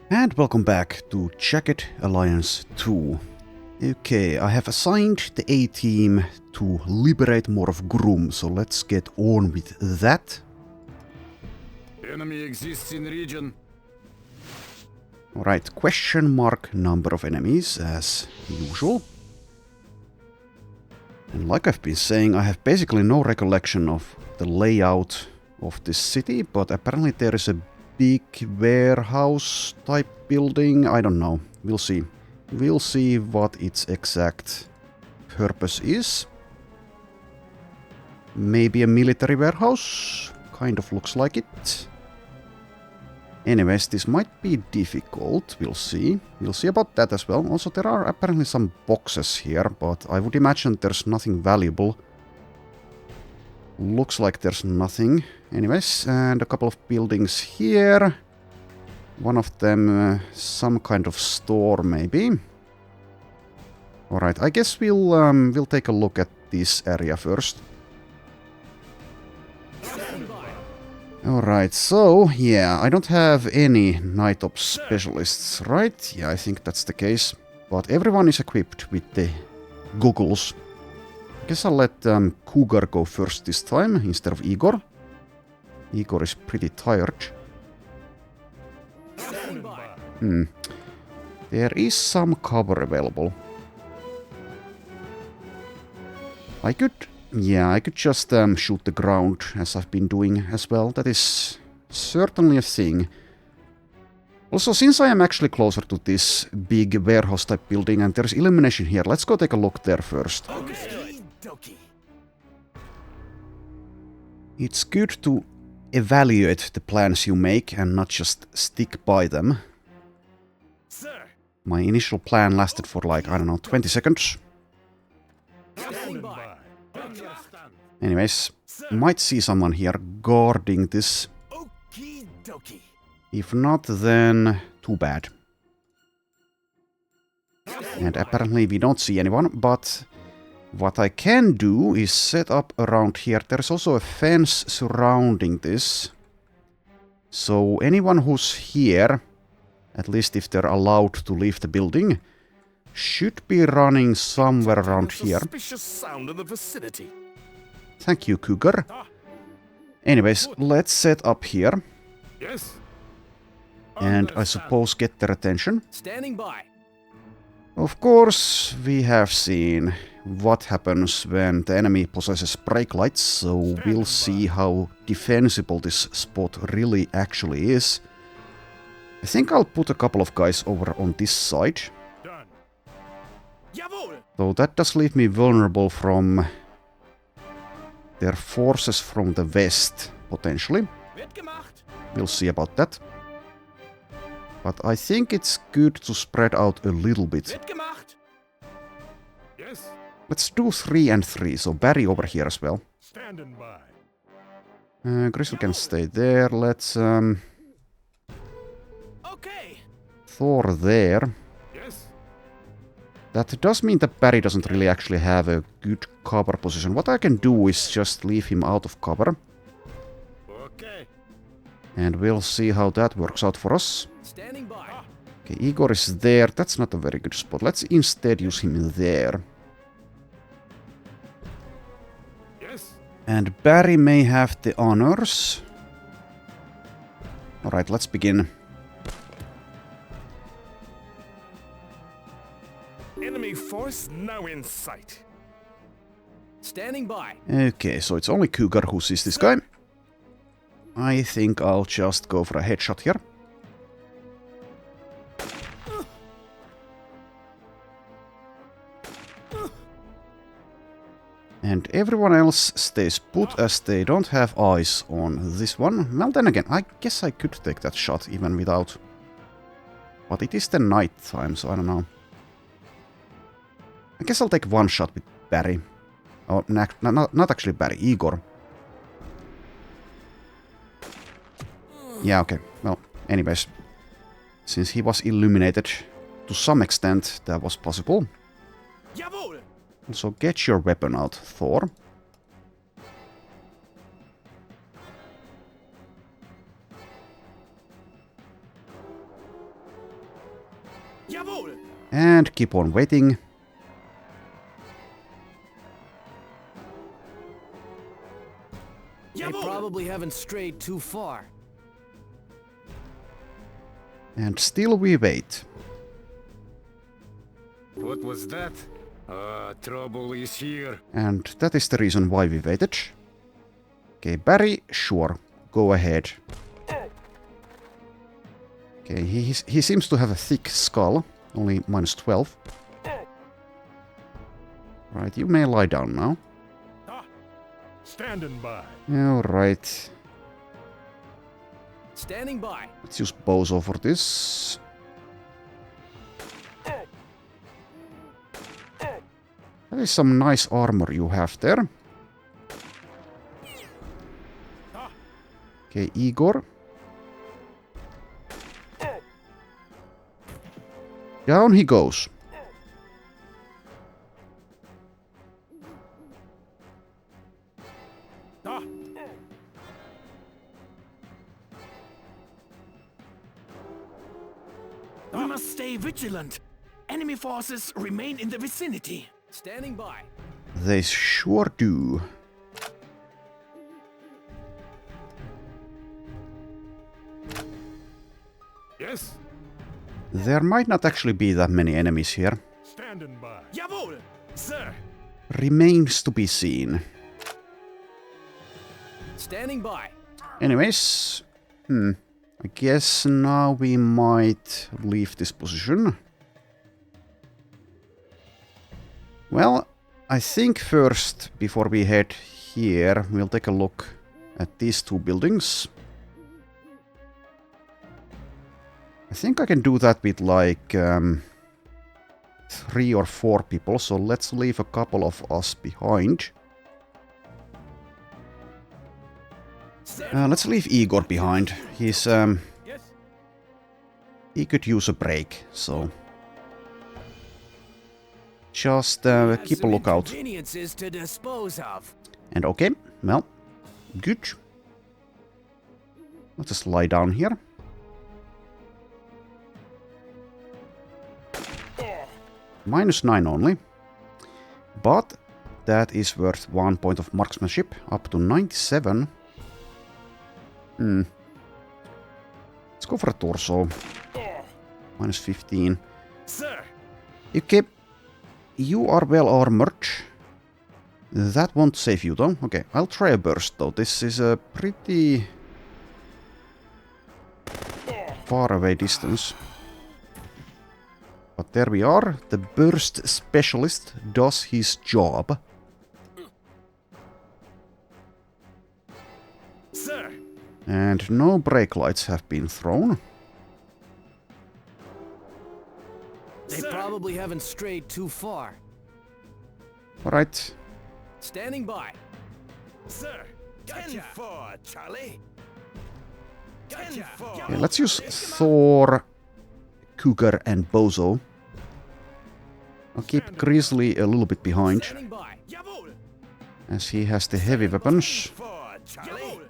And welcome back to Jagged Alliance 2. Okay, I have assigned the A-team to liberate more of Grumm, so let's get on with that. Enemy exists in region. Alright, question mark number of enemies, as usual. And like I've been saying, I have basically no recollection of the layout of this city, but apparently there is a big warehouse type building. I don't know. We'll see. We'll see what its exact purpose is. Maybe a military warehouse? Kind of looks like it. Anyways, this might be difficult. We'll see. We'll see about that as well. Also, there are apparently some boxes here, but I would imagine there's nothing valuable. Looks like there's nothing. Anyways, and a couple of buildings here. One of them, some kind of store, maybe. Alright, I guess we'll take a look at this area first. Alright, so, yeah, I don't have any Night Ops specialists, right? Yeah, I think that's the case. But everyone is equipped with the goggles. I guess I'll let Cougar go first this time, instead of Igor. Igor is pretty tired. There is some cover available. I could just shoot the ground, as I've been doing as well. That is certainly a thing. Also, since I am actually closer to this big warehouse-type building and there's illumination here, let's go take a look there first. It's good to evaluate the plans you make and not just stick by them. My initial plan lasted for like, I don't know, 20 seconds. Anyways, might see someone here guarding this. If not, then too bad. And apparently we don't see anyone, but what I can do is set up around here. There's also a fence surrounding this. So anyone who's here, at least if they're allowed to leave the building, should be running somewhere around here. Thank you, Cougar. Anyways, let's set up here. Yes. And I suppose get their attention. Standing by. Of course, we have seen what happens when the enemy possesses brake lights, so we'll see how defensible this spot really actually is. I think I'll put a couple of guys over on this side. Though that does leave me vulnerable from their forces from the west, potentially. We'll see about that. But I think it's good to spread out a little bit. Yes. Let's do 3 and 3, so Barry over here as well. Standing by. Gristle can stay there. Let's Okay. Thor there. Yes. That does mean that Barry doesn't really actually have a good cover position. What I can do is just leave him out of cover. Okay. And we'll see how that works out for us. Standing by. Okay, Igor is there. That's not a very good spot. Let's instead use him there. Yes. And Barry may have the honors. Alright, let's begin. Enemy force now in sight. Standing by. Okay, so it's only Cougar who sees this guy. I think I'll just go for a headshot here. And everyone else stays put as they don't have eyes on this one. Well, then again, I guess I could take that shot even without. But it is the night time, so I don't know. I guess I'll take one shot with Barry. Oh, not actually Barry, Igor. Yeah, okay. Well, anyways. Since he was illuminated, to some extent that was possible. Jawohl. Also, get your weapon out, Thor. Jawohl! And keep on waiting. They Jawohl! probably haven't strayed too far. And still we wait. What was that? Trouble is here. And that is the reason why we waited. Okay, Barry, sure. Go ahead. Okay, he seems to have a thick skull. Only -12. Right, you may lie down now. Standing by. Alright. Standing by. Let's use Bozo for this. That is some nice armor you have there. Okay, Igor. Down he goes. We must stay vigilant. Enemy forces remain in the vicinity. Standing by. They sure do. Yes. There might not actually be that many enemies here. Standing by. Jawohl! Sir! Remains to be seen. Standing by. Anyways, I guess now we might leave this position. Well, I think first, before we head here, we'll take a look at these two buildings. I think I can do that with like 3 or 4 people, so let's leave a couple of us behind. Let's leave Igor behind. He's Yes. he could use a break, so just keep a Some lookout. inconveniences to dispose of. And okay, well, good. Let's just lie down here. -9 only. But that is worth 1 point of marksmanship, up to 97. Let's go for a torso. -15. Sir! Okay. You are well armored. That won't save you though. Okay, I'll try a burst though. This is a pretty far away distance. But there we are. The burst specialist does his job. Sir! And no brake lights have been thrown. They Sir. probably haven't strayed too far. Alright. Standing by. Sir! Gotcha. 10-4, Charlie! Gotcha. 10-4! Okay, let's use Thor, Cougar and Bozo. I'll keep Grizzly a little bit behind, Standing by. Jawohl! as he has the heavy weapons. 4, Charlie!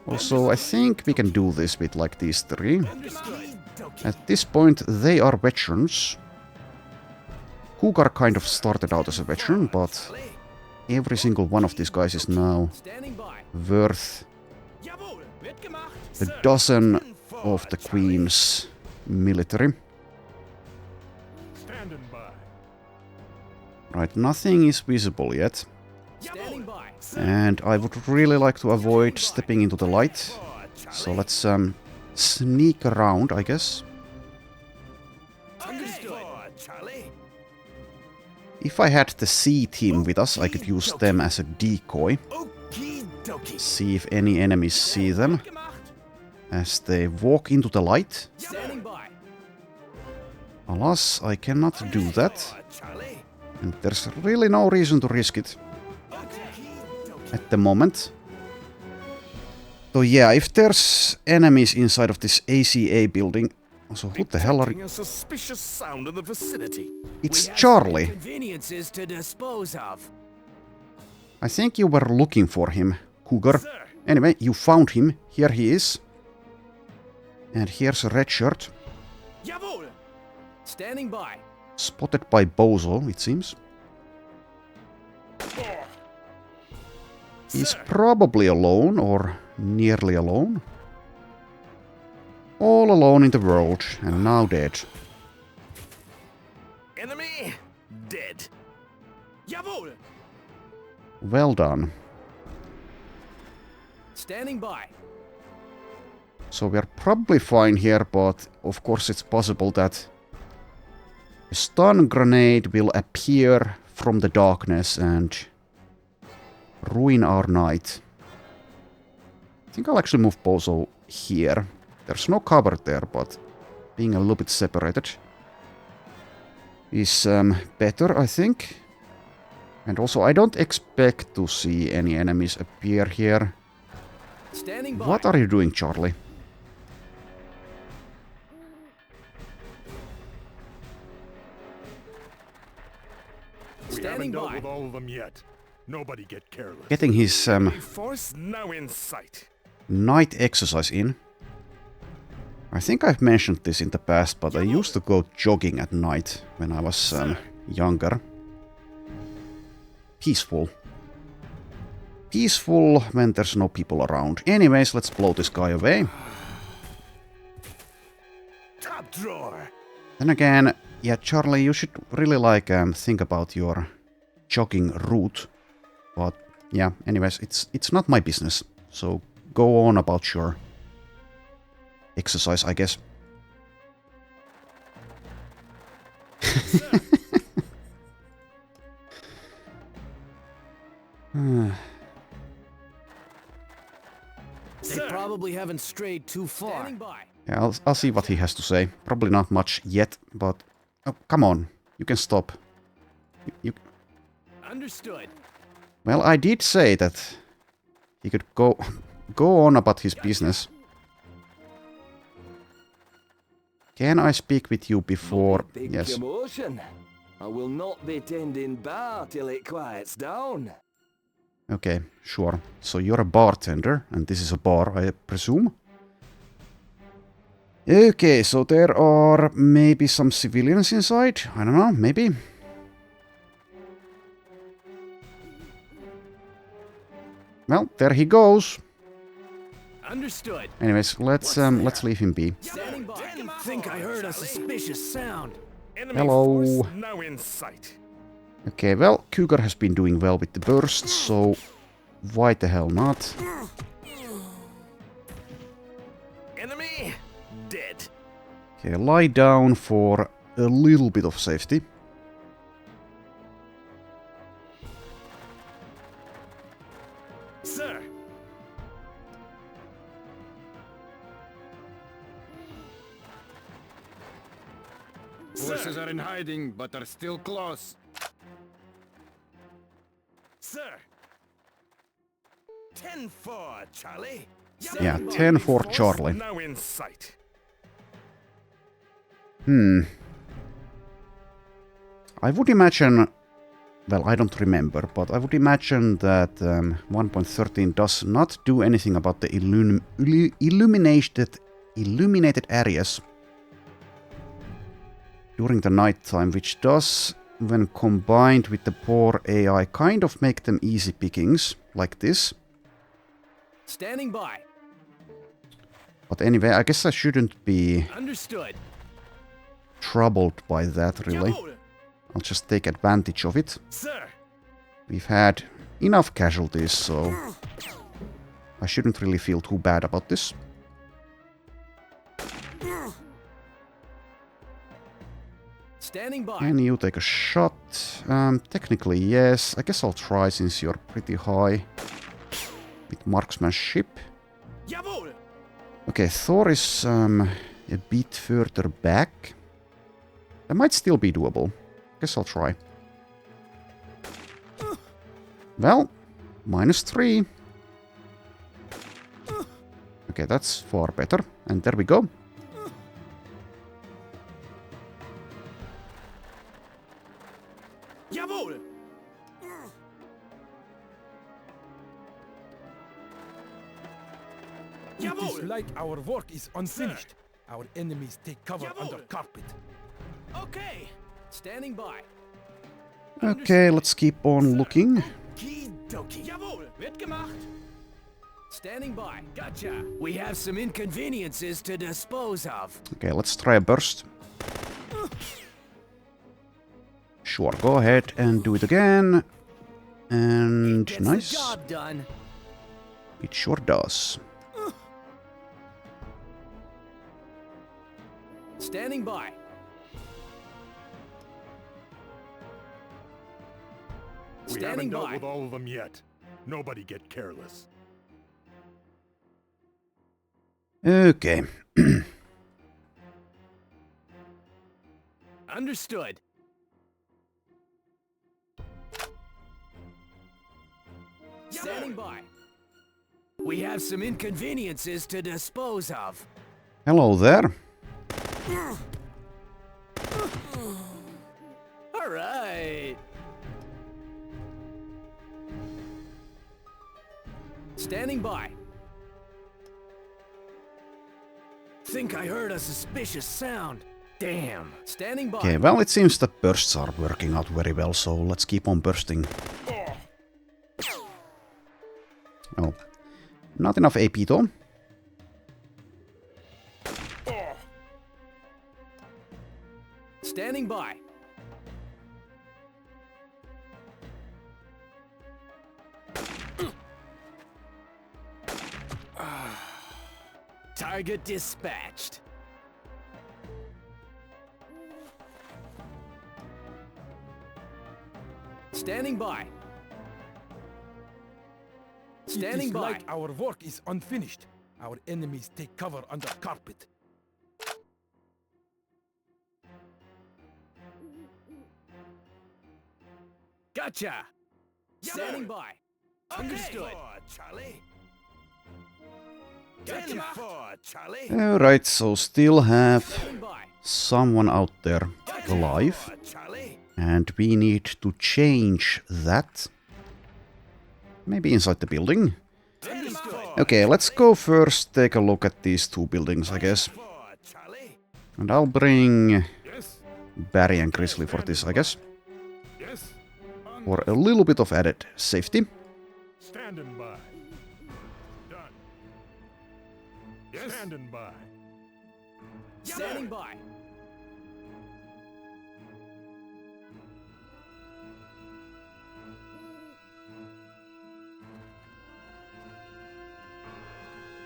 Also, I think we can do this with like these 3. Understood. At this point, they are veterans. Cougar kind of started out as a veteran, but every single one of these guys is now Standing by. worth Jawohl! Wird gemacht! a dozen of the Queen's military. Standing by. Right, nothing is visible yet. Standing by. And I would really like to avoid stepping into the light. So let's sneak around, I guess. Charlie! If I had the C team with us, I could use them as a decoy. Okie dokie. See if any enemies see them Gemacht! as they walk into the light. Standing by. Alas, I cannot do that. Charlie! And there's really no reason to risk it at the moment. So yeah, if there's enemies inside of this ACA building... So who the hell are... Detecting a suspicious sound in the vicinity. It's We have Charlie. some inconveniences to dispose of. I think you were looking for him, Cougar. Sir! Anyway, you found him. Here he is. And here's a red shirt. Standing by. Spotted by Bozo, it seems. He's probably alone, or nearly alone. All alone in the world, and now dead. Enemy dead. Jawohl. Well done. Standing by. So we're probably fine here, but of course it's possible that a stun grenade will appear from the darkness and ruin our night. I think I'll actually move Bozo here. There's no cover there, but being a little bit separated is better, I think. And also, I don't expect to see any enemies appear here. Standing by. What are you doing, Charlie? We Standing haven't dealt by. with all of them yet. Nobody get careless. Getting his Force now in sight. night exercise in. I think I've mentioned this in the past, but I used to go jogging at night when I was younger. Peaceful. Peaceful when there's no people around. Anyways, let's blow this guy away. Top drawer. Then again, yeah, Charlie, you should really like think about your jogging route. But yeah, anyways, it's not my business. So go on about your exercise, I guess. They probably haven't strayed too far. Standing by. Yeah, I'll see what he has to say. Probably not much yet, but... Oh, come on. You can stop. You... Understood. Well, I did say that he could go on about his business. Can I speak with you before... Big Yes. commotion. I will not be tending bar till it quiets down. Okay, sure. So you're a bartender, and this is a bar, I presume? Okay, so there are maybe some civilians inside? I don't know, maybe? Well, there he goes. Understood. Anyways, let's leave him be. Standing by. Think I heard a suspicious sound. Enemy Hello. force now in sight. Okay, well, Cougar has been doing well with the bursts, so why the hell not? Enemy dead. Okay, lie down for a little bit of safety. Sir. Forces are in hiding, but are still close. Sir. 10-4, Charlie. Yeah, 10 for Charlie. Now in sight. I would imagine... Well, I don't remember, but I would imagine that 1.13 does not do anything about the illuminated areas during the nighttime, which does, when combined with the poor AI, kind of make them easy pickings, like this. Standing by. But anyway, I guess I shouldn't be Understood. troubled by that, really. Jawohl. I'll just take advantage of it. Sir. We've had enough casualties, so I shouldn't really feel too bad about this. Standing by. Can you take a shot? Technically, yes. I guess I'll try since you're pretty high with marksmanship. Jawohl. Okay, Thor is a bit further back. That might still be doable. Guess I'll try. Well, -3. Okay, that's far better. And there we go. Jawohl. It is Jawohl. like our work is unfinished. Our enemies take cover Jawohl. under carpet. Okay. Standing by. Okay, let's keep on looking. Kidoki. Jawohl, wird gemacht. Standing by. Gotcha. We have some inconveniences to dispose of. Okay, let's try a burst. Sure, go ahead and do it again. And Gets nice. the job done. It sure does. Standing by. We Standing haven't dealt by. with all of them yet. Nobody get careless. Okay. Understood. Standing by. We have some inconveniences to dispose of. Hello there. All right. Standing by. Think I heard a suspicious sound. Damn. Standing by. Okay, well, it seems that bursts are working out very well, so let's keep on bursting. Oh. Not enough AP though. Standing by. Target dispatched. Standing by. Standing by. Like our work is unfinished. Our enemies take cover under carpet. Gotcha. Standing by. Understood. Charlie. Gotcha. Charlie. Alright, so still have Standing by. someone out there alive. Charlie. And we need to change that. Maybe inside the building. Okay, let's go first take a look at these two buildings, I guess. Charlie. And I'll bring Yes? Barry and Grizzly for this, I guess. Yes? For a little bit of added safety. Standing by. Done. Yes? Standing by. Standing by.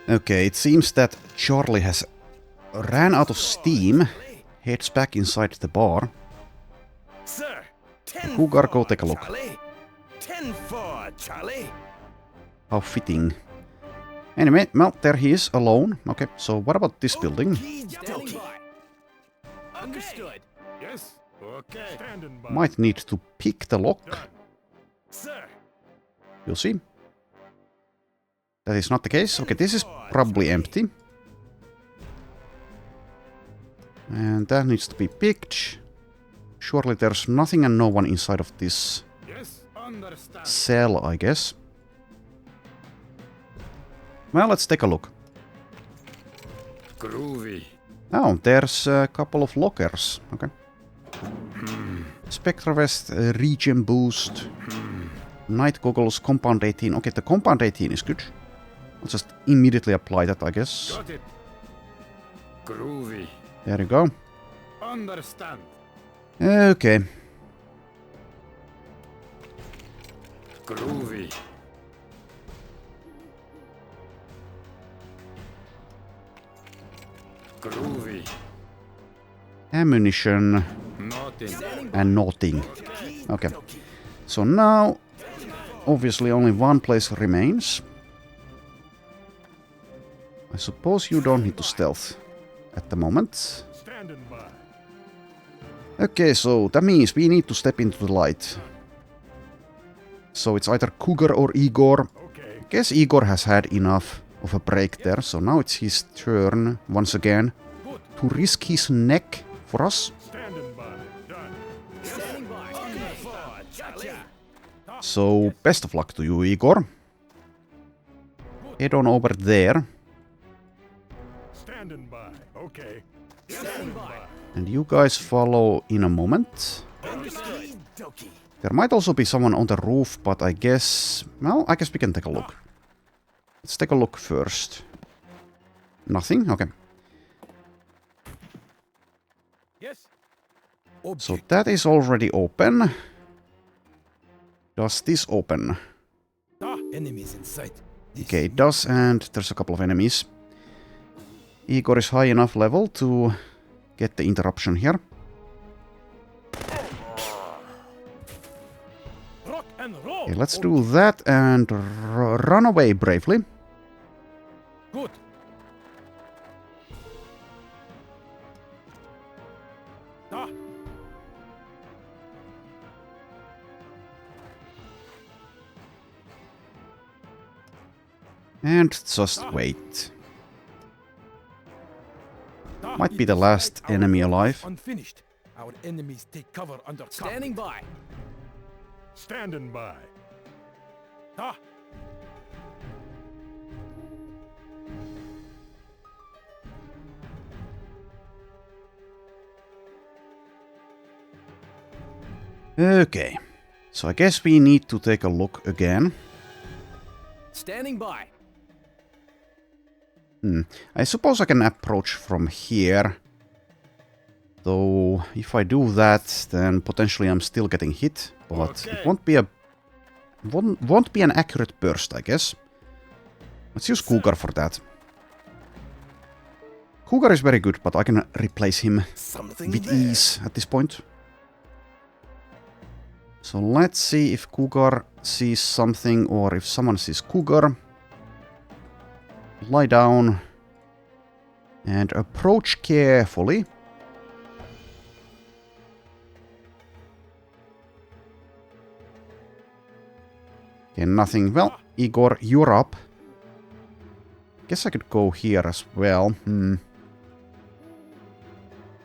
Okay, it seems that Charlie has ran out of steam, heads back inside the bar. Sir. 10 Cougar, go take a look. Charlie. 10-4, Charlie. How fitting. Anyway, well, there he is, alone. Okay, so what about this building? Standing by. Understood. Yes? Okay. Standing by. Might need to pick the lock. Done. Sir. You'll see. That is not the case. Okay, this is probably empty. And that needs to be picked. Surely there's nothing and no one inside of this Yes? Understand. cell, I guess. Well, let's take a look. Groovy. Oh, there's a couple of lockers. Okay. Spectra Vest, Regen Boost, Night Goggles, Compound 18. Okay, the Compound 18 is good. I'll just immediately apply that, I guess. Got it. Groovy. There you go. Understand. Okay. Groovy. Groovy. Ammunition Nothing. and nothing. Okay. So now, obviously only one place remains. I suppose you don't need to stealth at the moment. Standing by. Okay, so that means we need to step into the light. So it's either Cougar or Igor. Okay. I guess Igor has had enough of a break there, so now it's his turn once again to risk his neck for us. Standing by. Done. Standing by. Charlie. So best of luck to you, Igor. Head on over there. Standing Standing by. Okay. Standing by. And you guys follow in a moment. Okie-dokie. There might also be someone on the roof, but I guess... Well, I guess we can take a look. Let's take a look first. Nothing? Okay. Yes. So that is already open. Does this open? Enemies in sight. Okay, it does, and there's a couple of enemies. Igor is high enough level to get the interruption here. Rock and roll. Okay, let's do that and run away bravely. Good. And just wait. Might be the last enemy alive. Unfinished. Our enemies take cover under standing by. Standing by. Okay. So I guess we need to take a look again. Standing by. I suppose I can approach from here. Though, if I do that, then potentially I'm still getting hit. But it won't be a... Won't be an accurate burst, I guess. Let's use Cougar for that. Cougar is very good, but I can replace him with ease at this point. So let's see if Cougar sees something or if someone sees Cougar. Lie down and approach carefully. Okay, nothing. Well, Igor, you're up. Guess I could go here as well.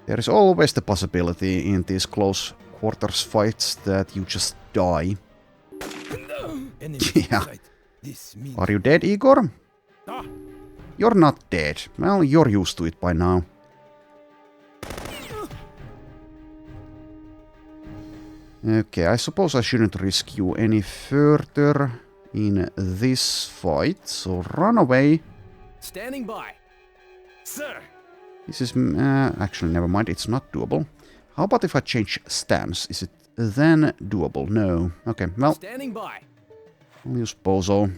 There is always the possibility in these close quarters fights that you just die. Yeah. Are you dead, Igor? You're not dead. Well, you're used to it by now. Okay, I suppose I shouldn't risk you any further in this fight, so run away. Standing by. Sir. This is... actually, never mind, it's not doable. How about if I change stance? Is it then doable? No. Okay, well, Standing by. I'll use Bozo.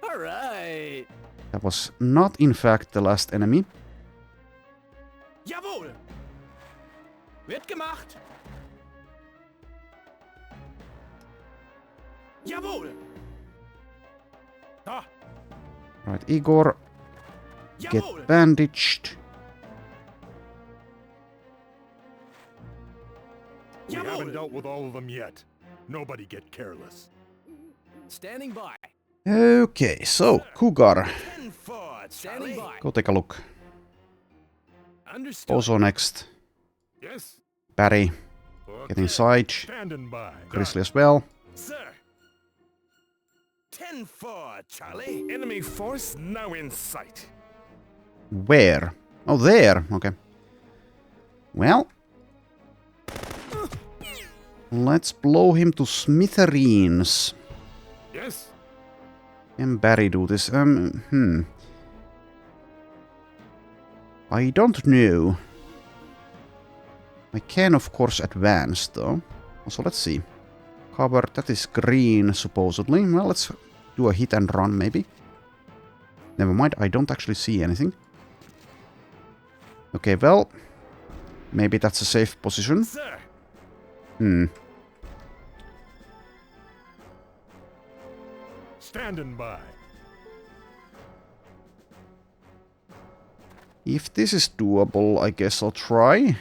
All right. That was not, in fact, the last enemy. Jawohl. Wird gemacht. Jawohl. Right, Igor, get bandaged. We haven't dealt with all of them yet. Nobody get careless. Standing by. Okay, so, Cougar. Standing by. Go take a look. Understood. Bozo next. Yes. Barry, get Okay. inside. Standing by. Grizzly as well. Sir. 10-4, Charlie. Enemy force now in sight. Where? Oh, there. Okay. Well. Let's blow him to smithereens. Yes. Can Barry do this? I don't know. I can, of course, advance, though. Also, let's see. Cover, that is green, supposedly. Well, let's do a hit and run, maybe. Never mind, I don't actually see anything. Okay, well... Maybe that's a safe position. Sir. Standing by. If this is doable, I guess I'll try.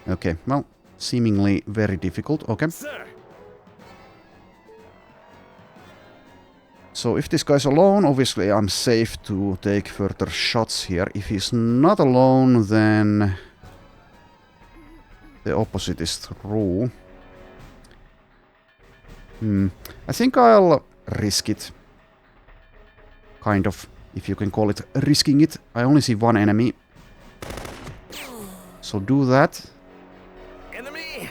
Okay, well, seemingly very difficult. Okay. Sir. So if this guy's alone, obviously I'm safe to take further shots here. If he's not alone, then the opposite is true. I think I'll risk it. Kind of, if you can call it risking it. I only see one enemy. So do that. Enemy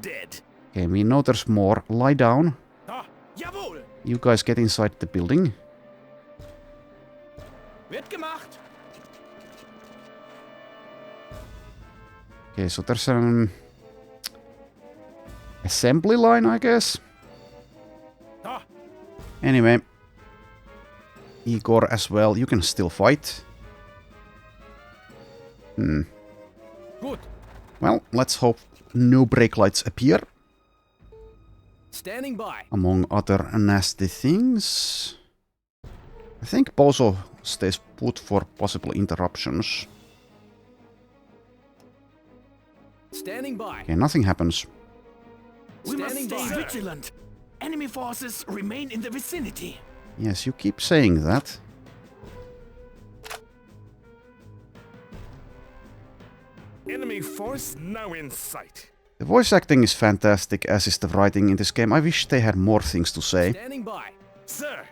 dead. Okay, we know there's more. Lie down. Ah, jawohl. You guys get inside the building. Wird gemacht. Okay, so there's an assembly line, I guess. Ah, Anyway, Igor as well. You can still fight. gut. Well, let's hope no brake lights appear. Standing by. Among other nasty things. I think Bozo stays put for possible interruptions. Standing by. Okay, nothing happens. We must Standing stay by. vigilant. Enemy forces remain in the vicinity. Yes, you keep saying that. Enemy force now in sight. The voice acting is fantastic, as is the writing in this game. I wish they had more things to say. Standing by. Sir,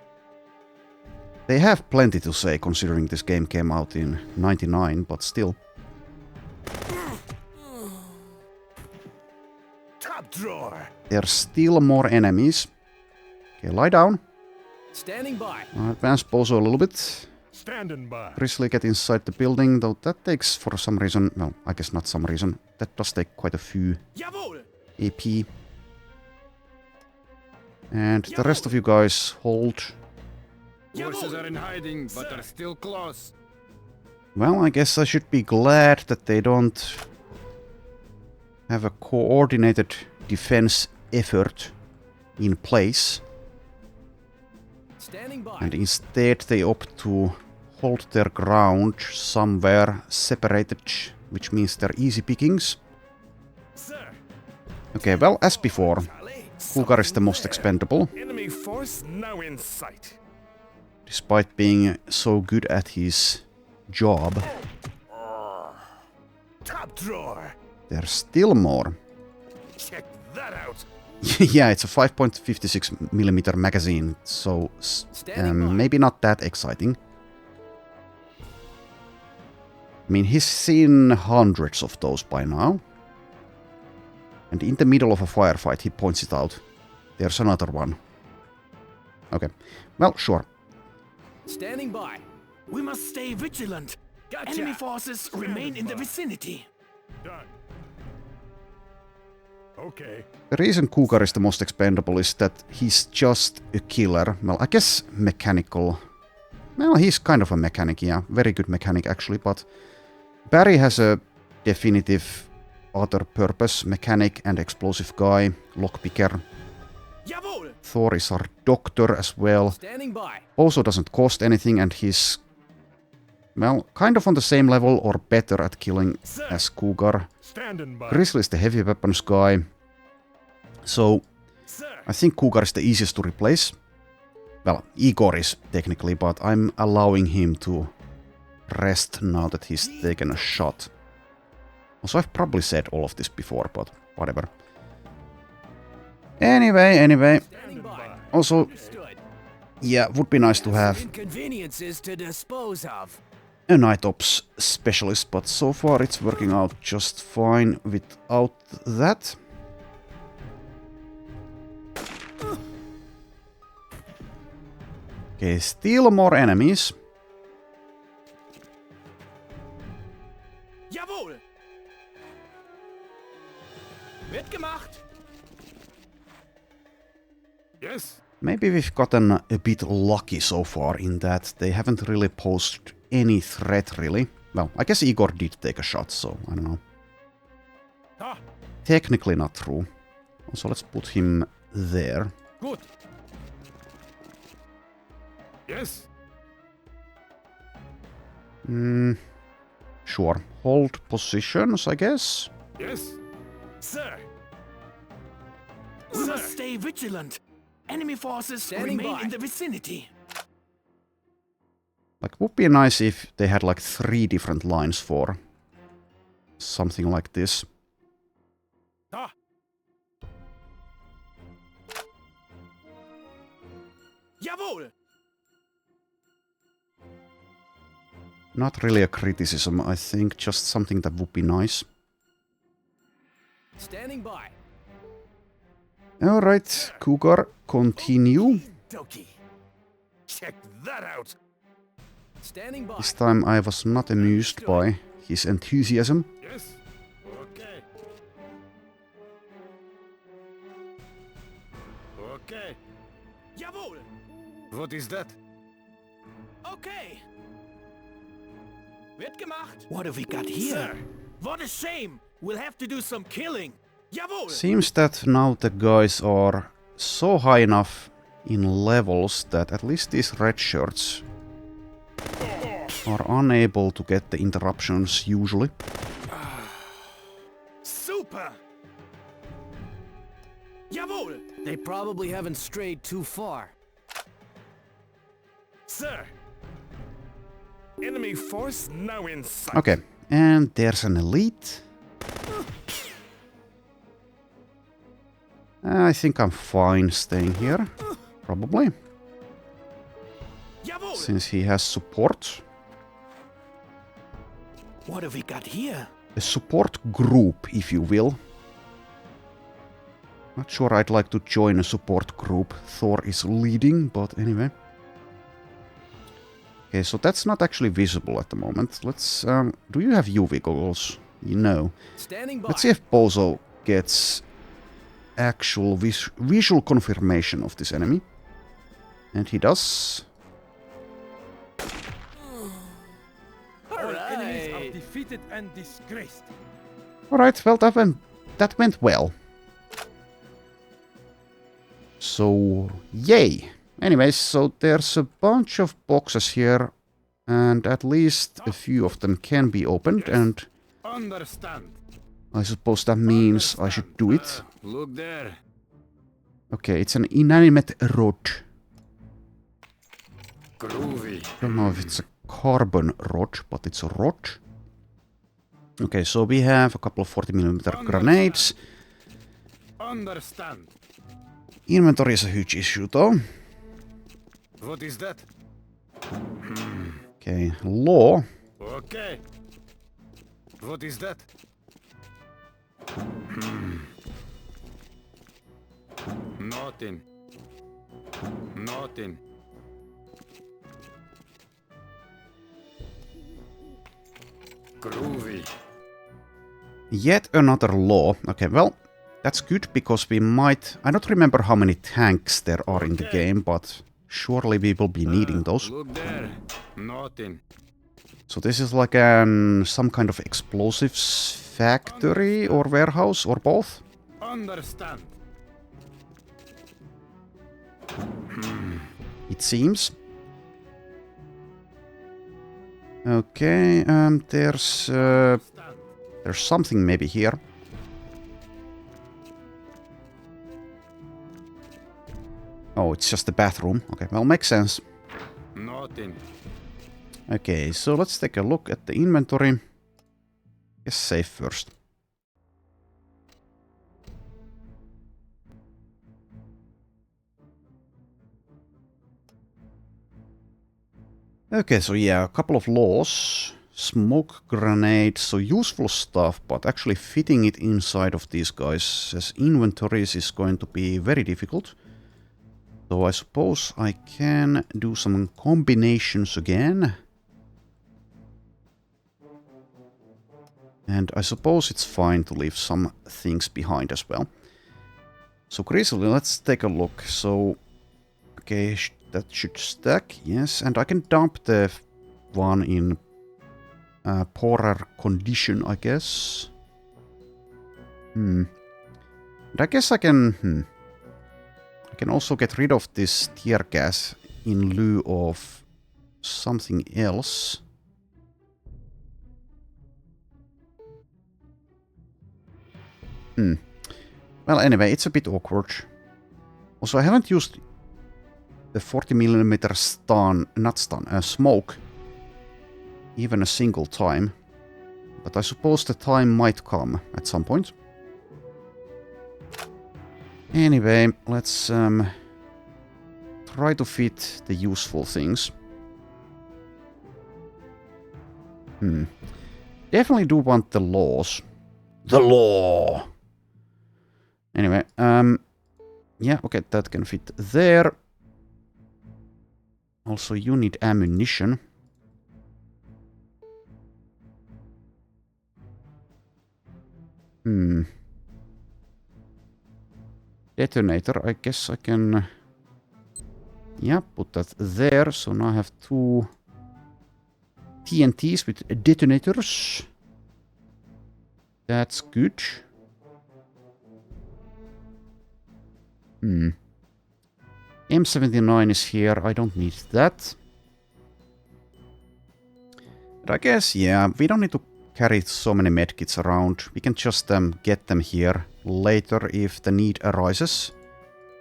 They have plenty to say, considering this game came out in '99, but still. top drawer. There's still more enemies. Okay, lie down. Standing by. Advance Bozo a little bit. Standing by. Grizzly get inside the building, though that takes for some reason, well, I guess not some reason, that does take quite a few Jawohl. AP. And the rest of you guys hold. Forces are in hiding, but are still close. Well, I guess I should be glad that they don't have a coordinated defense effort in place, Standing by. and instead they opt to hold their ground somewhere separated, which means they're easy pickings. Sir, Okay, well, as before, Charlie. Cougar is the most expendable, Enemy force now in sight. despite being so good at his job. Top drawer. There's still more. Check that out. Yeah, it's a 5.56mm magazine, so Standing by. maybe not that exciting. I mean, he's seen hundreds of those by now. And in the middle of a firefight, he points it out. There's another one. Okay, well, sure. Standing by. We must stay vigilant. Gotcha. Enemy forces remain in the vicinity. Done. Okay. The reason Cougar is the most expendable is that he's just a killer. Well, I guess mechanical. Well, he's kind of a mechanic, yeah. Very good mechanic, actually, but Barry has a definitive other purpose. Mechanic and explosive guy. Lockpicker. Jawohl. Thor is our doctor as well. Standing by. Also doesn't cost anything, and he's, well, kind of on the same level or better at killing as Cougar. Standing by. Grizzly is the heavy weapons guy. So, Sir, I think Cougar is the easiest to replace. Well, Igor is technically, but I'm allowing him to rest now that he's taken a shot. Also, I've probably said all of this before, but whatever. Anyway. Standing by. Also, Understood. yeah, would be nice to Some have inconveniences to dispose of. a night ops specialist, but so far it's working out just fine without that. Okay, still more enemies. Jawohl. Wird gemacht. yes. Maybe we've gotten a bit lucky so far in that they haven't really posed any threat, really. Well, I guess Igor did take a shot, so I don't know. Ah, Technically not true. So let's put him there. Gut. yes. Sure. Hold positions, I guess. Yes. Sir. We must stay vigilant. Enemy forces Standing remain by. in the vicinity. Like, would be nice if they had like 3 different lines for something like this. Ah, Jawohl! Not really a criticism, I think, just something that would be nice. Standing by. Alright, Cougar, continue. Doki. Check that out! Standing by. This time I was not amused by his enthusiasm. Yes? Okay. Okay. Jawohl! What is that? Okay! Wird gemacht! What have we got here? What a shame! We'll have to do some killing! Jawohl! Seems that now the guys are so high enough in levels that at least these red shirts are unable to get the interruptions usually. Super! Jawohl! They probably haven't strayed too far. Sir! Enemy force now in sight. Okay, and there's an elite. I think I'm fine staying here, probably, Jawohl! since he has support. What have we got here? A support group, if you will. Not sure I'd like to join a support group Thor is leading, but anyway. Okay, so that's not actually visible at the moment. Let's, do you have UV goggles? You know. Standing by. Let's see if Bozo gets actual visual confirmation of this enemy. And he does. All enemies are defeated and disgraced. Alright, well that went well. So, yay! Anyways, so there's a bunch of boxes here, and at least a few of them can be opened, and Understand. I suppose that means I should do it. Look there. Okay, it's an inanimate rod. Groovy. Don't know if it's a carbon rod, but it's a rod. Okay, so we have a couple of 40mm grenades. Understand. Inventory is a huge issue, though. What is that? Okay, law. Okay. What is that? Nothing. Nothing. Groovy. Yet another law. Okay, well, that's good because we might... I don't remember how many tanks there are in the game, but surely we will be needing those. Look there. Nothing. So this is like some kind of explosives factory or warehouse or both. Understand. It seems. Okay, there's something maybe here. Oh, it's just the bathroom. Okay, well, makes sense. Nothing. Okay, so let's take a look at the inventory. Guess save first. Okay, so yeah, a couple of laws. Smoke grenades, so useful stuff, but actually fitting it inside of these guys as inventories is going to be very difficult. So I suppose I can do some combinations again. And I suppose it's fine to leave some things behind as well. So Grizzly, let's take a look. So, okay, that should stack, yes. And I can dump the one in poorer condition, I guess. And I guess I can... I can also get rid of this tear gas in lieu of something else. Well, anyway, it's a bit awkward. Also, I haven't used the 40mm smoke even a single time. But I suppose the time might come at some point. Anyway, let's try to fit the useful things. Definitely do want the laws. The law! Anyway, yeah, okay, that can fit there. Also, you need ammunition. Detonator, I guess I can... Yeah, put that there. So now I have 2 TNTs with detonators. That's good. M79 is here. I don't need that. But I guess, yeah, we don't need to carry so many medkits around. We can just get them here later if the need arises.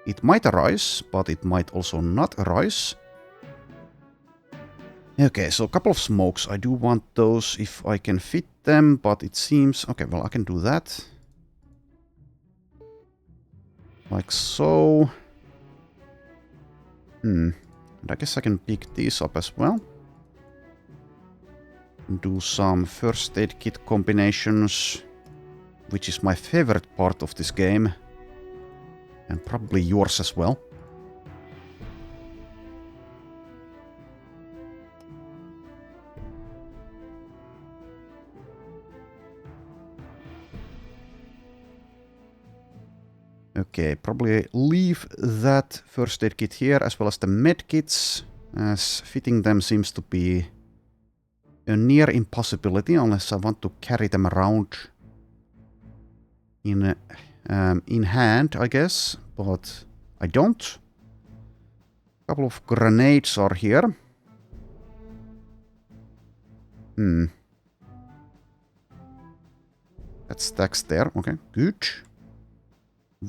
It might arise, but it might also not arise. Okay, so a couple of smokes. I do want those if I can fit them, but it seems... Okay, well, I can do that. Like so. And I guess I can pick these up as well. Do some first aid kit combinations, which is my favorite part of this game. And probably yours as well. Okay, probably leave that first aid kit here as well as the med kits, as fitting them seems to be a near impossibility unless I want to carry them around in hand, I guess, but I don't. A couple of grenades are here. That stacks there. Okay, good.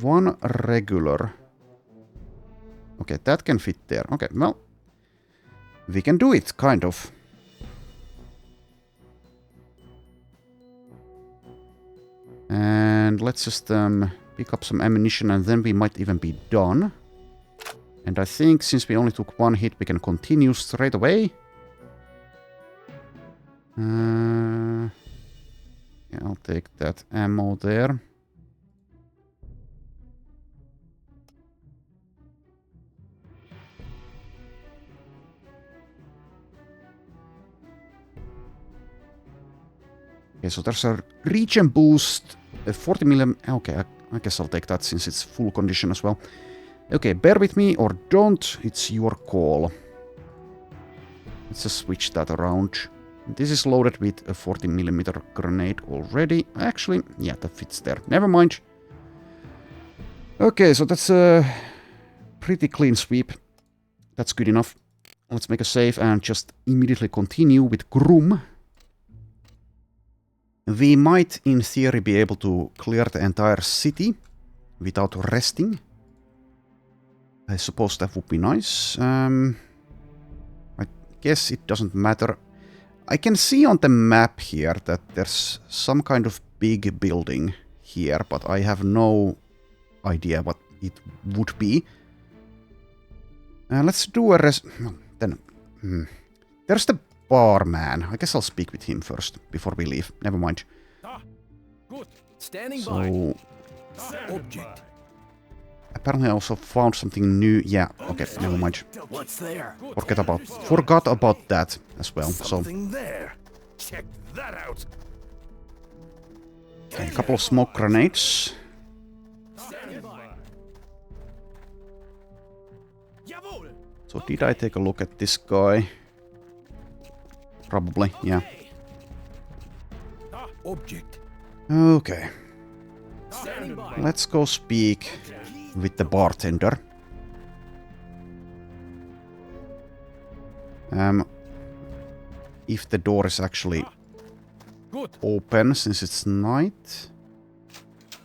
1 regular. Okay, that can fit there. Okay, well, we can do it, kind of. And let's just pick up some ammunition and then we might even be done. And I think since we only took 1 hit, we can continue straight away. Yeah, I'll take that ammo there. Okay, so there's a regen boost, a 40 million... Okay, I guess I'll take that since it's full condition as well. Okay, bear with me or don't, it's your call. Let's just switch that around. This is loaded with a 40mm grenade already. Actually, yeah, that fits there. Never mind. Okay, so that's a pretty clean sweep. That's good enough. Let's make a save and just immediately continue with Grumm. We might, in theory, be able to clear the entire city without resting. I suppose that would be nice. I guess it doesn't matter. I can see on the map here that there's some kind of big building here, but I have no idea what it would be. Let's do a there's the barman. I guess I'll speak with him first before we leave. Never mind. Good. Standing So, by. Object. apparently I also found something new. Yeah, okay, never mind. What's there? Forgot about that as well. So, Something there. Check that out. a couple of smoke grenades. Standing by. Jawohl. So did I take a look at this guy? Probably, yeah. Object. Okay, Standing by. let's go speak with the bartender. If the door is actually Good. open since it's night.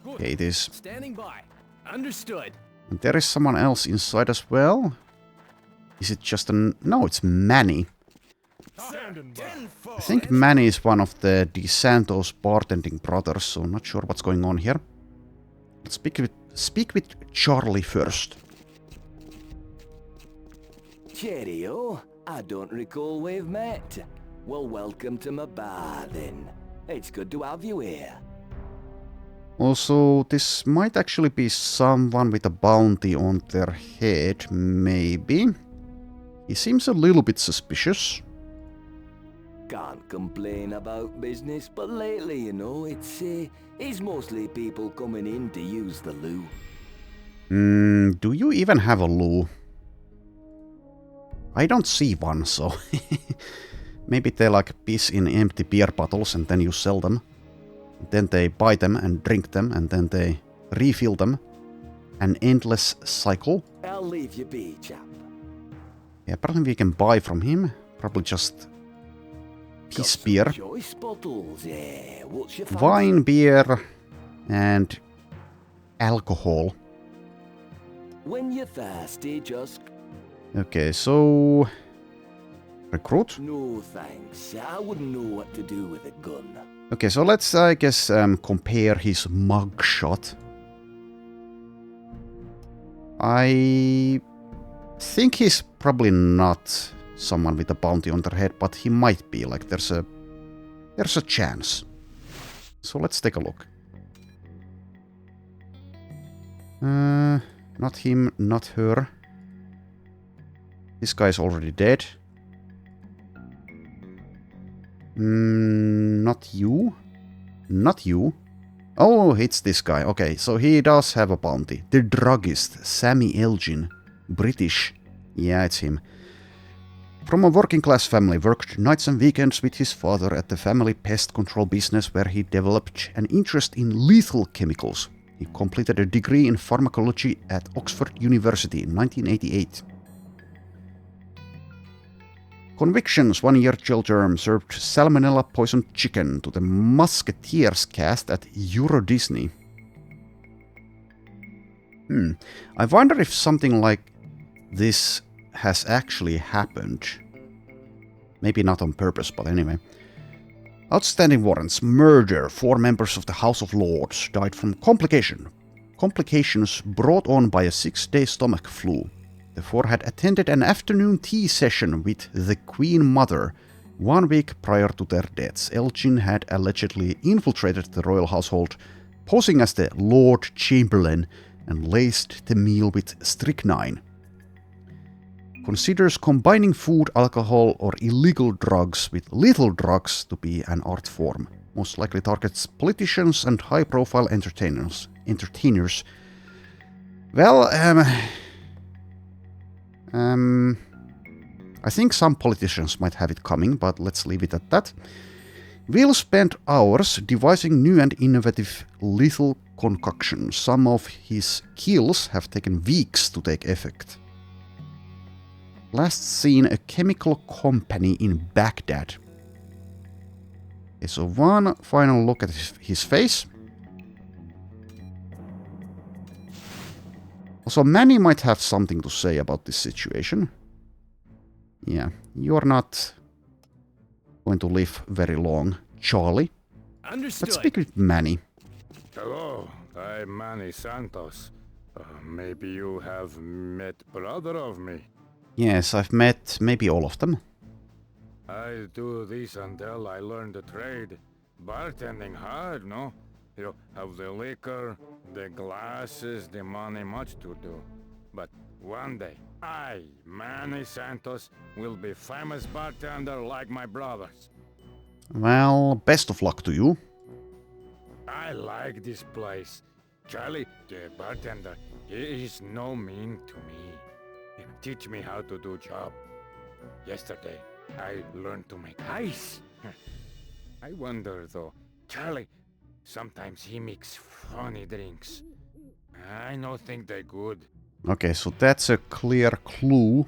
Good. Okay, it is. Standing by. Understood. And there is someone else inside as well. Is it just an... No, it's Manny. Standing by. I think Manny is one of the DeSantos bartending brothers, so not sure what's going on here. Let's speak with Charlie first. Cheerio. I don't recall we've met. Well, welcome to my bar, then. It's good to have you here. Also, this might actually be someone with a bounty on their head, maybe. He seems a little bit suspicious. Can't complain about business, but lately, you know, it's mostly people coming in to use the loo. Do you even have a loo? I don't see one, so... Maybe they like piss in empty beer bottles and then you sell them. Then they buy them and drink them and then they refill them. An endless cycle. I'll leave you be, chap. Yeah, apparently we can buy from him. Probably just... piss beer. Choice bottles, yeah. What's your Wine, beer, and alcohol. When you're thirsty, just... Okay, so... recruit? No thanks. I wouldn't know what to do with a gun. Okay, so let's, I guess, compare his mugshot. I think he's probably not someone with a bounty on their head, but he might be. Like, there's a chance. So let's take a look. Not him, not her. This guy's already dead. Not you. Not you. Oh, it's this guy. Okay, so he does have a bounty. The druggist, Sammy Elgin. British. Yeah, it's him. From a working-class family, worked nights and weekends with his father at the family pest control business where he developed an interest in lethal chemicals. He completed a degree in pharmacology at Oxford University in 1988. Convictions: 1-year jail term, served salmonella-poisoned chicken to the Musketeers cast at Euro Disney. I wonder if something like this has actually happened. Maybe not on purpose, but anyway. Outstanding warrants: murder. 4 members of the House of Lords died from complications brought on by a 6-day stomach flu. The 4 had attended an afternoon tea session with the Queen Mother. 1 week prior to their deaths, Elgin had allegedly infiltrated the royal household, posing as the Lord Chamberlain, and laced the meal with strychnine. Considers combining food, alcohol, or illegal drugs with lethal drugs to be an art form. Most likely targets politicians and high-profile entertainers. Well, I think some politicians might have it coming, but let's leave it at that. Will spent hours devising new and innovative lethal concoctions. Some of his kills have taken weeks to take effect. Last seen a chemical company in Baghdad. Okay, so one final look at his face. Also, Manny might have something to say about this situation. Yeah, you're not going to live very long, Charlie. Understood. Let's speak with Manny. Hello, I'm Manny Santos. Maybe you have met brother of me. Yes, I've met maybe all of them. I do this until I learn the trade. Bartending hard, no? You have the liquor, the glasses, the money, much to do. But one day, I, Manny Santos, will be famous bartender like my brothers. Well, best of luck to you. I like this place. Charlie, the bartender, he is no mean to me. He teach me how to do job. Yesterday, I learned to make ice. I wonder though, Charlie, sometimes he mix funny drinks. I no think they good. Okay, so that's a clear clue.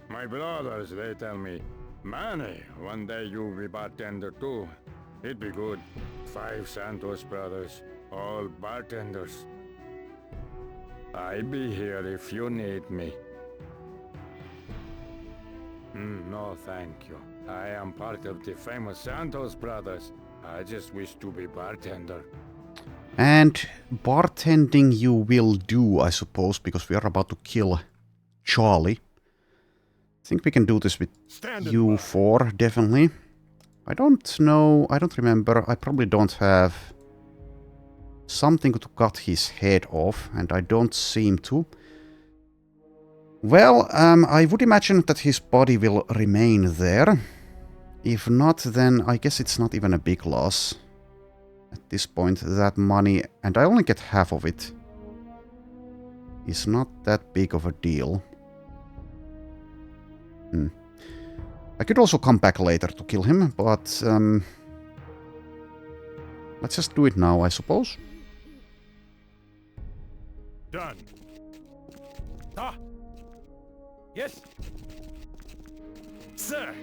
My brothers, they tell me, Manny, one day you be bartender too. It'd be good. 5 Santos brothers, all bartenders. I be here if you need me. No, thank you. I am part of the famous Santos brothers. I just wish to be bartender. And bartending you will do, I suppose, because we are about to kill Charlie. think we can do this with Standing you by. four, definitely. I don't know, I don't remember, I probably don't have something to cut his head off, and I don't seem to. Well, I would imagine that his body will remain there. If not, then I guess it's not even a big loss. At this point, that money, and I only get half of it, is not that big of a deal. I could also come back later to kill him, but let's just do it now, I suppose. Done. Ah! Yes! Sir!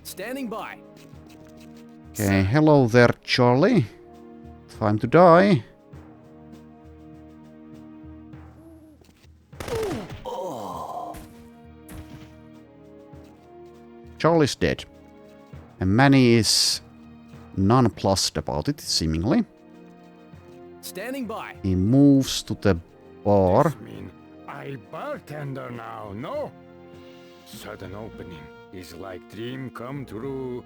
Standing by. Okay, hello there, Charlie. Time to die. Charlie's dead. And Manny is nonplussed about it, seemingly. Standing by. He moves to the bar. This mean I bartender now, no? Sudden opening is like dream come true.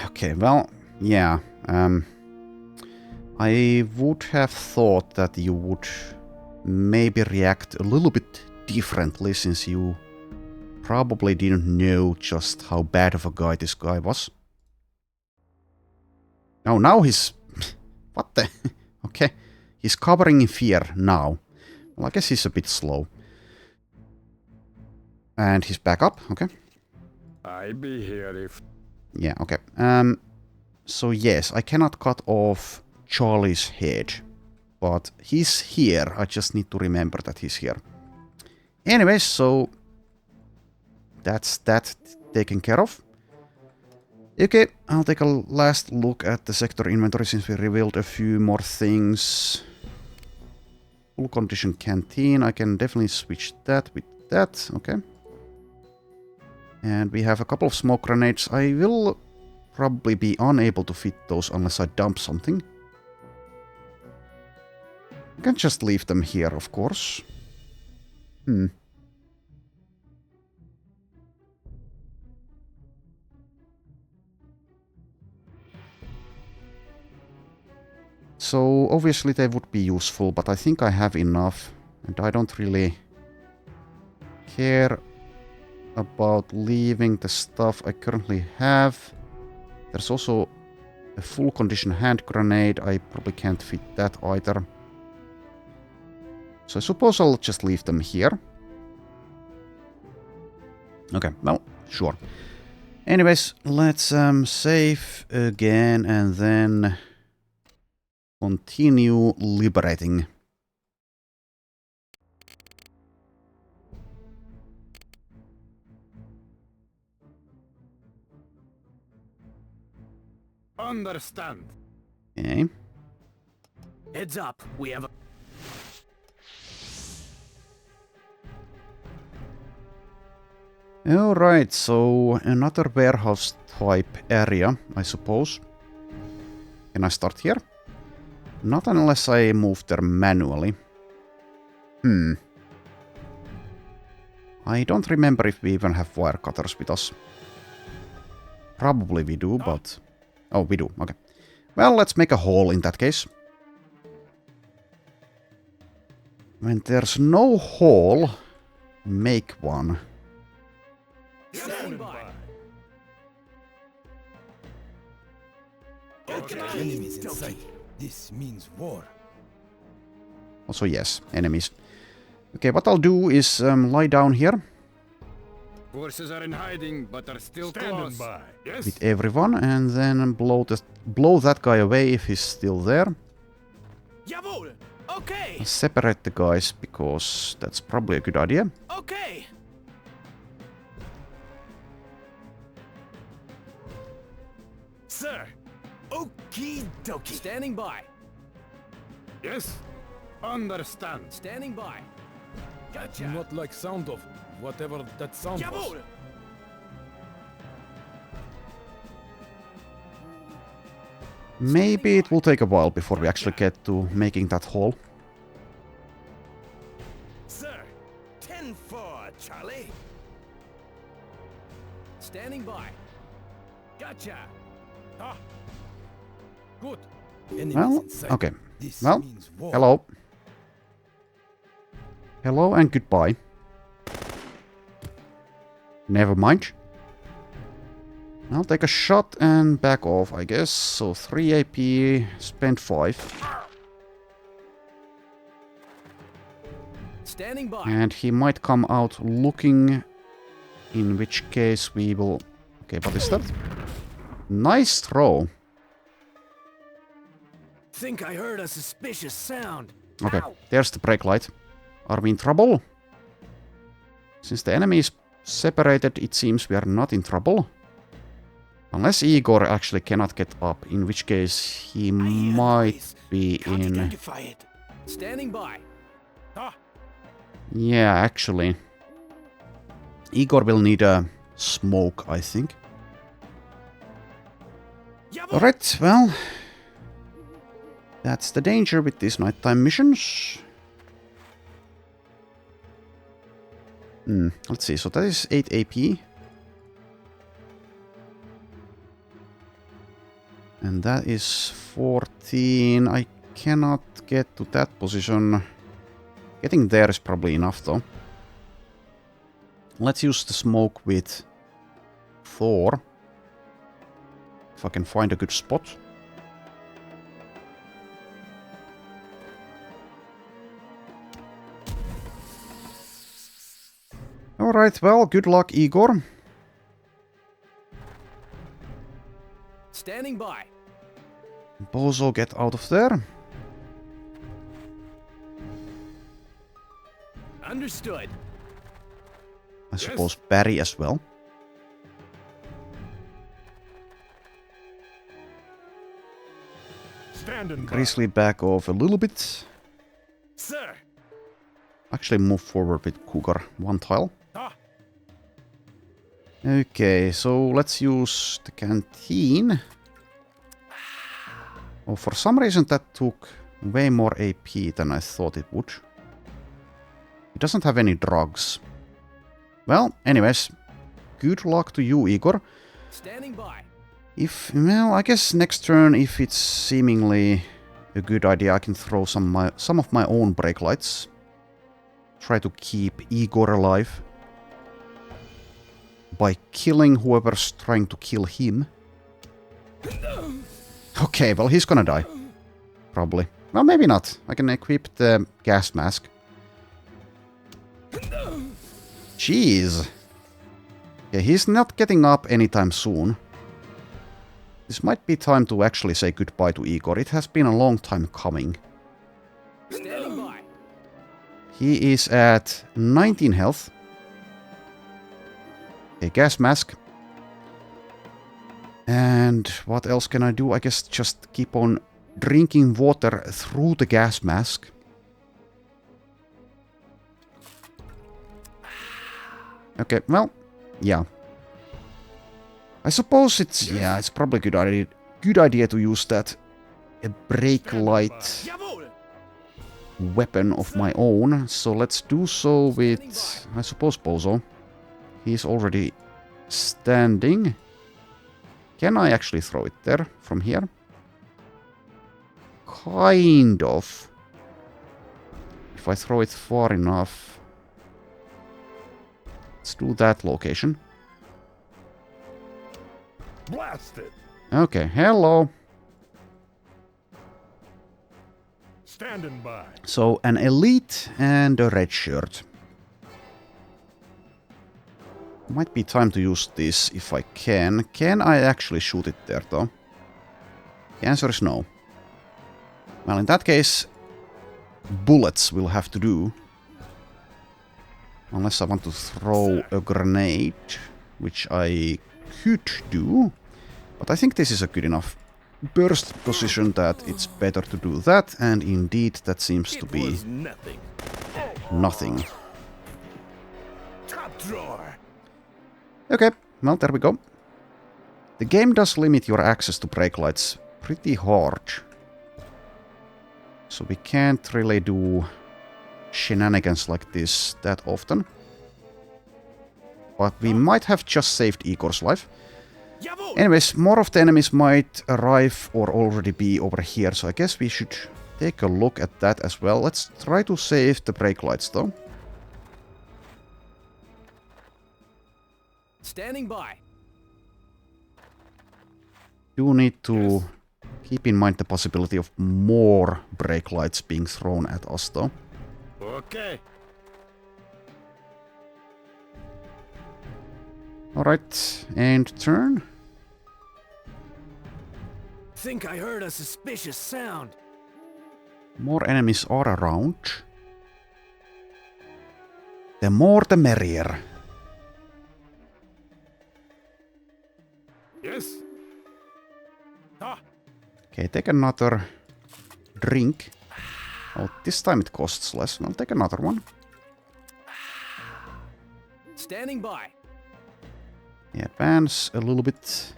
Okay, well, yeah. I would have thought that you would maybe react a little bit differently, since you probably didn't know just how bad of a guy this guy was. Oh, now he's... What the... Okay. He's covering in fear now. Well, I guess he's a bit slow. And he's back up, okay. I be here if... Yeah, okay. So yes, I cannot cut off Charlie's head. But he's here, I just need to remember that he's here. Anyways, so... That's that taken care of. Okay, I'll take a last look at the sector inventory since we revealed a few more things. Full condition canteen, I can definitely switch that with that, okay. And we have a couple of smoke grenades. I will probably be unable to fit those unless I dump something. I can just leave them here, of course. So obviously they would be useful, but I think I have enough, and I don't really care about leaving the stuff I currently have. There's also a full condition hand grenade. I probably can't fit that either. So I suppose I'll just leave them here. Okay, well, sure. Anyways, let's save again and then continue liberating. Understand. Okay. Heads up. We have a... Alright, so another warehouse type area, I suppose. Can I start here? Not unless I move there manually. I don't remember if we even have wire cutters with us. Probably we do, but... Oh, we do, okay. Well, let's make a hole in that case. When there's no hole, make one. Standing by. Enemies in sight. This means war. Also, yes, enemies. Okay, what I'll do is lie down here Forces are in hiding, but are still Standing close. by. Yes. with everyone, and then blow that guy away if he's still there. Jawohl! Okay! I'll separate the guys, because that's probably a good idea. Okay! Sir! Okie dokie. Standing by. Yes. Understand. Standing by. Gotcha. Do not like sound of whatever that sound was. Jawohl! Maybe it will take a while before we actually get to making that hole. Sir! 10-4, Charlie. Standing by. Gotcha. Ah. Good. Enemies Well, in sight. okay. This Well, means war. hello. Hello and goodbye. Never mind. I'll take a shot and back off, I guess. So 3 AP, spend 5. Standing by. And he might come out looking, in which case we will... Okay, what is that? Nice throw. Think I heard a suspicious sound. Okay, Ow. there's the brake light. Are we in trouble? Since the enemy is separated, it seems we are not in trouble. Unless Igor actually cannot get up, in which case he might be Can't in... identify it. Standing by. Ah. Yeah, actually. Igor will need a smoke, I think. Jawohl. Alright, well... That's the danger with these nighttime missions. Let's see, so that is 8 AP. And that is 14. I cannot get to that position. Getting there is probably enough though. Let's use the smoke with Thor. If I can find a good spot. Alright, well, good luck, Igor. Standing by. Bozo, get out of there. Understood. I suppose Barry as well. Standing by. Grizzly back off a little bit. Sir. Actually move forward with Cougar. One tile. Ah. Okay, so let's use the canteen. Oh, for some reason that took way more AP than I thought it would. It doesn't have any drugs. Well, anyways, good luck to you, Igor. Standing by. Well, I guess next turn, if it's seemingly a good idea, I can throw some of my own brake lights. Try to keep Igor alive. By killing whoever's trying to kill him. Okay, well, he's gonna die. Probably. Well, maybe not. I can equip the gas mask. Jeez. Yeah, he's not getting up anytime soon. This might be time to actually say goodbye to Igor. It has been a long time coming. Standing by. He is at 19 health. A gas mask. And what else can I do? I guess just keep on drinking water through the gas mask. Okay, well, yeah. I suppose it's probably a good idea to use that brake light Jawohl. weapon of my own. So let's do so with, I suppose, Bozo. He's already standing. Can I actually throw it there from here? Kind of. If I throw it far enough. Let's do that location. Blasted. Okay, hello. Standing by. So, an elite and a red shirt. Might be time to use this if I can. Can I actually shoot it there, though? The answer is no. Well, in that case, bullets will have to do. Unless I want to throw a grenade, which I could do. But I think this is a good enough burst position that it's better to do that. And indeed, that seems to be Nothing. nothing. Top drawer. Okay, well, there we go. The game does limit your access to brake lights pretty hard. So we can't really do shenanigans like this that often. but we might have just saved Igor's life. Jawohl! Anyways, more of the enemies might arrive or already be over here, so I guess we should take a look at that as well. Let's try to save the brake lights though. Standing by. Do need to keep in mind the possibility of more brake lights being thrown at us though. Okay. Alright, and turn. Think I heard a suspicious sound. More enemies are around. The more the merrier. Yes. Ah, Okay, take another drink. Oh, this time it costs less. I'll take another one. Standing by. Advance a little bit.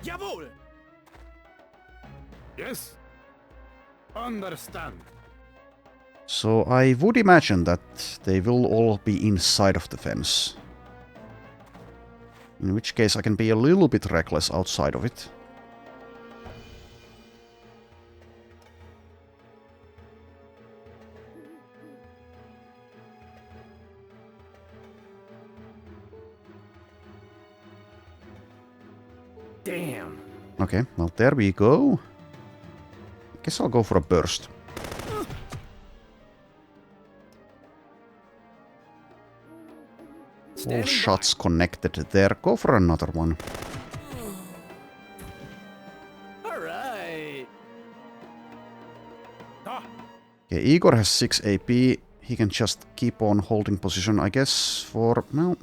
Jawohl! Yes. Understand. So I would imagine that they will all be inside of the fence. In which case I can be a little bit reckless outside of it. Damn. Okay, well there we go. Guess I'll go for a burst. All Standing shots connected there. Go for another one. by. All right. ah, Okay, Igor has 6 AP. He can just keep on holding position, I guess, for... well...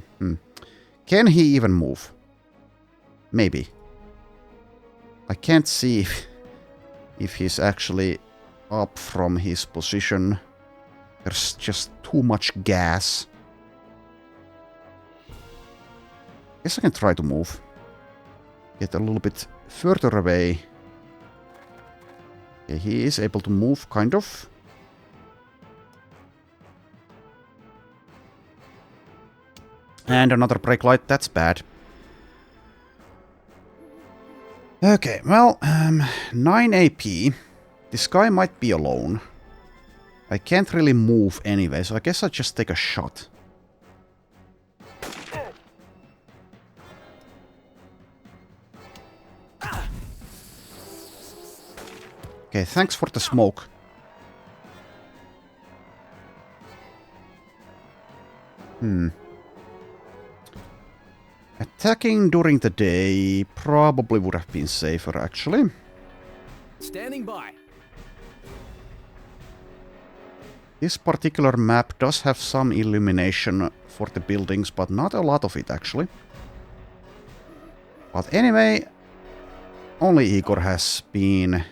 Can he even move? Maybe. I can't see if he's actually up from his position. There's just too much gas. Guess I can try to move. Get a little bit further away. Okay, he is able to move, kind of. And another brake light, that's bad. Okay, well, 9 AP. This guy might be alone. I can't really move anyway, so I guess I'll just take a shot. Okay, thanks for the smoke. Attacking during the day probably would have been safer, actually. Standing by. This particular map does have some illumination for the buildings, but not a lot of it, actually. But anyway, only Igor has been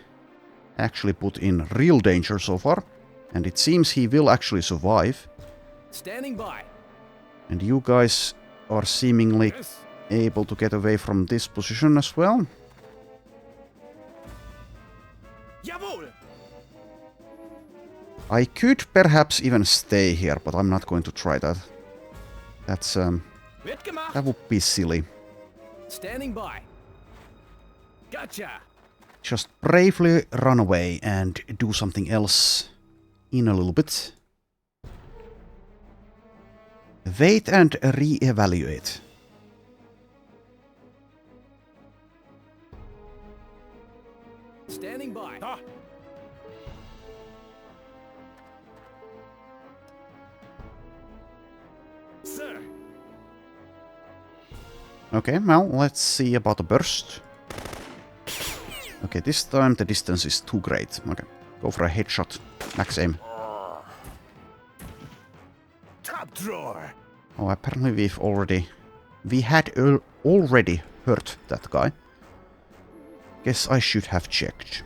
actually put in real danger so far, and it seems he will actually survive. Standing by. And you guys are seemingly yes. able to get away from this position as well. Jawohl! I could perhaps even stay here, but I'm not going to try that. That's Wird gemacht. that would be silly. Standing by. Gotcha. Just bravely run away and do something else in a little bit. Wait and re-evaluate. Standing by. Ah, Sir. Okay, well, let's see about the burst. Okay, this time the distance is too great. Okay, go for a headshot. Max aim. Top drawer! Oh, apparently we had already hurt that guy. Guess I should have checked.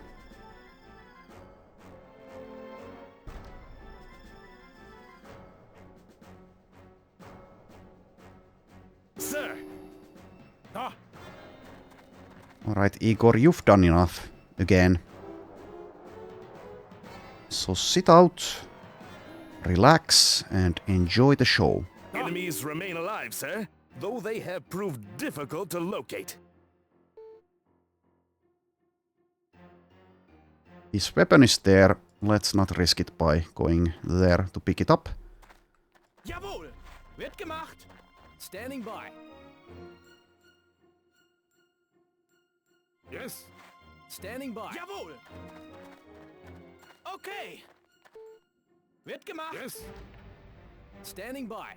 Sir! ah, Alright, Igor, you've done enough. Again. So sit out, relax, and enjoy the show. Enemies remain alive, sir, though they have proved difficult to locate. His weapon is there. Let's not risk it by going there to pick it up. Jawohl! Wird gemacht! Standing by. Yes? Standing by. Jawohl! Okay! Wird gemacht! Yes? Standing by.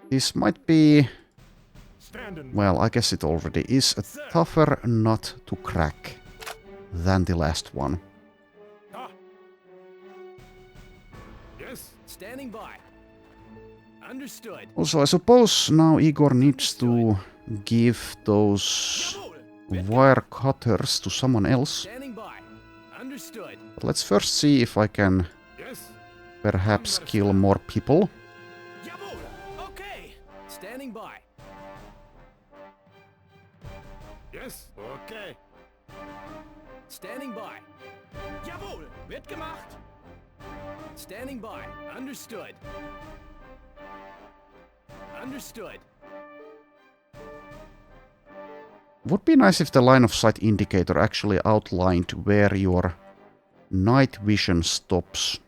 This might be... Standing. Well, I guess it already is a tougher nut to crack than the last one. Ah, Yes? Standing by. Understood. Also, I suppose now Igor needs to give those Jawohl! wire cutters to someone else. Standing by. Understood. But let's first see if I can Yes? perhaps kill more people. Jawohl! Okay! Standing by. Yes? Okay. Standing by. Jawohl! Wird gemacht. Standing by. Understood. Understood. Would be nice if the line of sight indicator actually outlined where your night vision stops.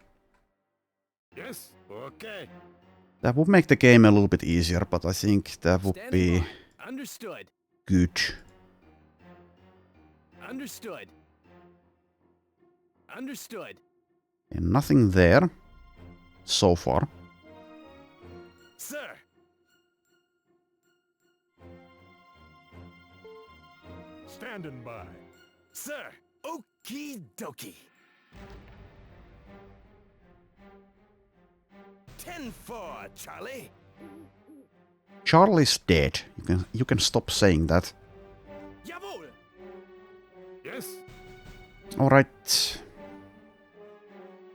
Yes? Okay. That would make the game a little bit easier, but I think that would Standing be by. Understood. good. Understood. Understood. And nothing there so far. sir. Standing by. Sir! Okie dokie! 10-4, Charlie! Charlie's dead. You can stop saying that. Jawohl! Yes? Alright.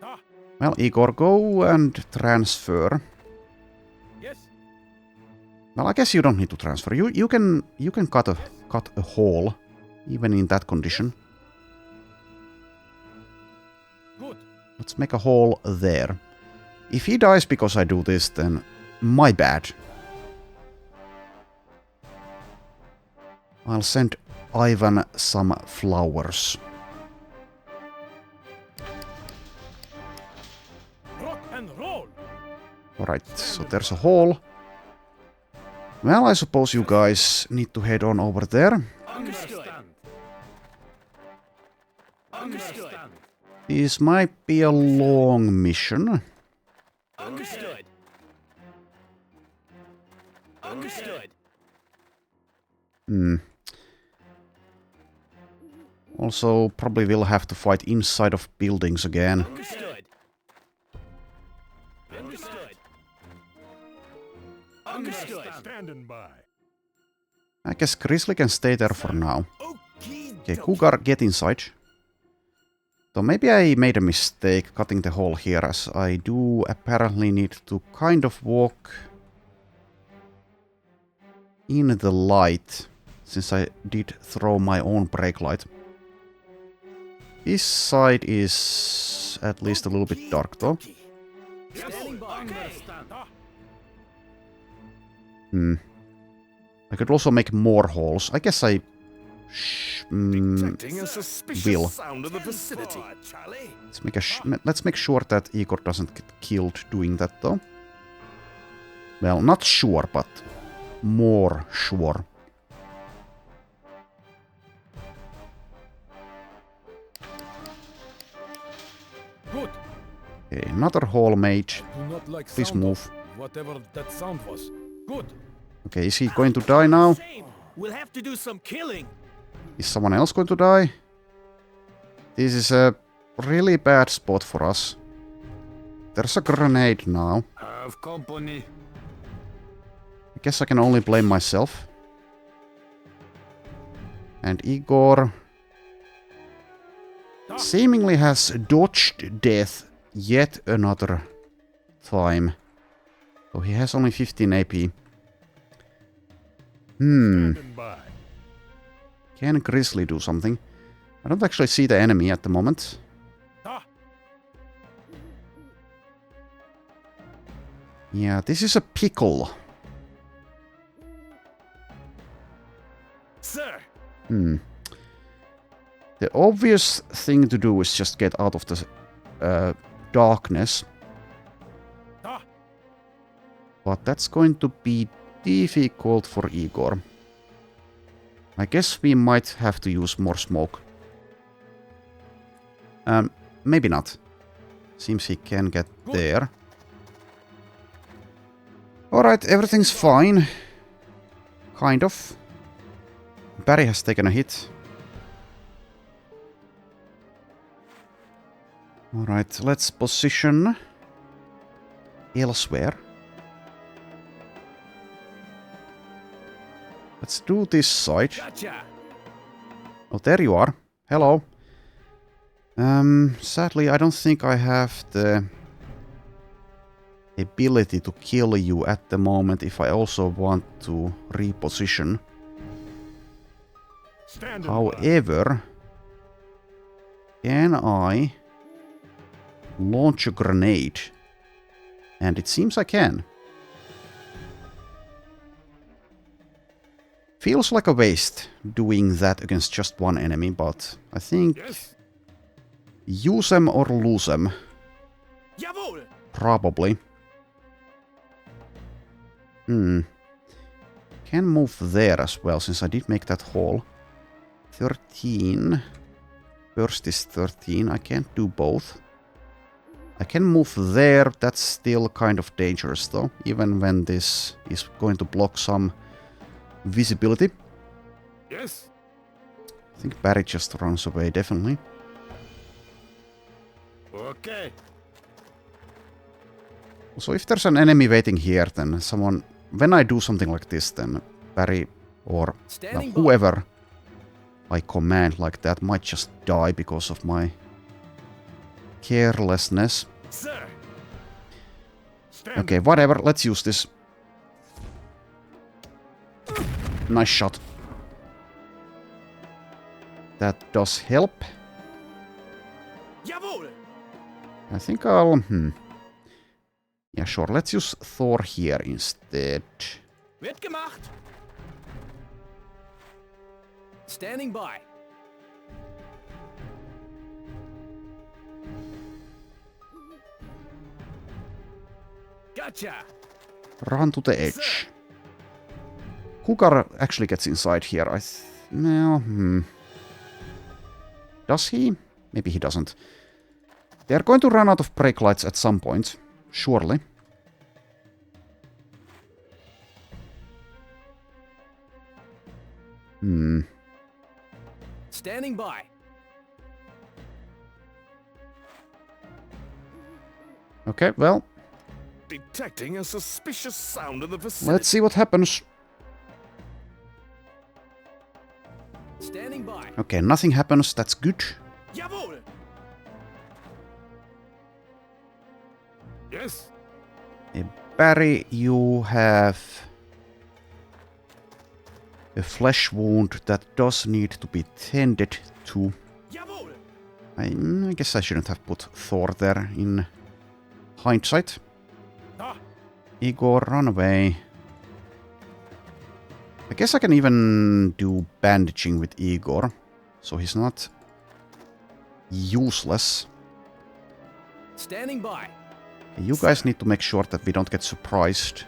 Ah, Well, Igor, go and transfer. yes. Well, I guess you don't need to transfer. You can cut a hole, even in that condition. Good. Let's make a hole there. If he dies because I do this, then my bad. I'll send Ivan some flowers. Rock and roll. Alright, so there's a hole. Well, I suppose you guys need to head on over there. Understood. Understood. This might be a long mission. Understood. Understood. Hmm. Also, probably will have to fight inside of buildings again. Understood. Understood. Understood. Standing by. I guess Grizzly can stay there for now. Okie Okay, dokie! Cougar, get inside. So maybe I made a mistake cutting the hole here, as I do apparently need to kind of walk in the light, since I did throw my own brake light. This side is at least a little bit dark though. Standing by. Ah, I could also make more holes. I guess I... detecting a suspicious will. sound in the vicinity. 10-4, Charlie! let's make sure that Igor doesn't get killed doing that though. Well, not sure, but more sure. Good. Okay, another hole made. Do not like Please sound move. of whatever that sound was. Good. Okay, is he going to die now? Same. We'll have to do some killing. Is someone else going to die? This is a really bad spot for us. There's a grenade now. Have company. I guess I can only blame myself. And Igor seemingly has dodged death yet another time. So he has only 15 AP. Standing by. Can Grizzly do something? I don't actually see the enemy at the moment. Ah, Yeah, this is a pickle. Sir! The obvious thing to do is just get out of the darkness. Ah. But that's going to be difficult for Igor. I guess we might have to use more smoke. Maybe not. Seems he can get there. Alright, everything's fine. Kind of. Barry has taken a hit. Alright, let's position elsewhere. Let's do this side. Gotcha. Oh, there you are. Hello. Sadly, I don't think I have the ability to kill you at the moment if I also want to reposition. However, can I launch a grenade? And it seems I can. Feels like a waste doing that against just one enemy, but I think use them or lose them. Jawohl. Probably. Can move there as well, since I did make that hole. 13. Burst is 13. I can't do both. I can move there. That's still kind of dangerous though, even when this is going to block some visibility. Yes? I think Barry just runs away, definitely. Okay. So if there's an enemy waiting here, then someone... When I do something like this, then Barry or whoever I command like that might just die because of my carelessness. Sir! Okay, whatever, let's use this. Nice shot. That does help. Jawohl. I think I'll... Yeah, sure, let's use Thor here instead. Wird gemacht. Standing by. Gotcha. Run to the edge. Cougar actually gets inside here. No, Does he? Maybe he doesn't. They're going to run out of brake lights at some point. Surely. Standing by. Okay, well, Detecting a suspicious sound in the vicinity. let's see what happens. Standing by. Okay, nothing happens. That's good. Jawohl. Yes? Barry, you have a flesh wound that does need to be tended to. Jawohl. I guess I shouldn't have put Thor there in hindsight. Ah. Igor, run away. I guess I can even do bandaging with Igor, so he's not useless. Standing by. You guys need to make sure that we don't get surprised.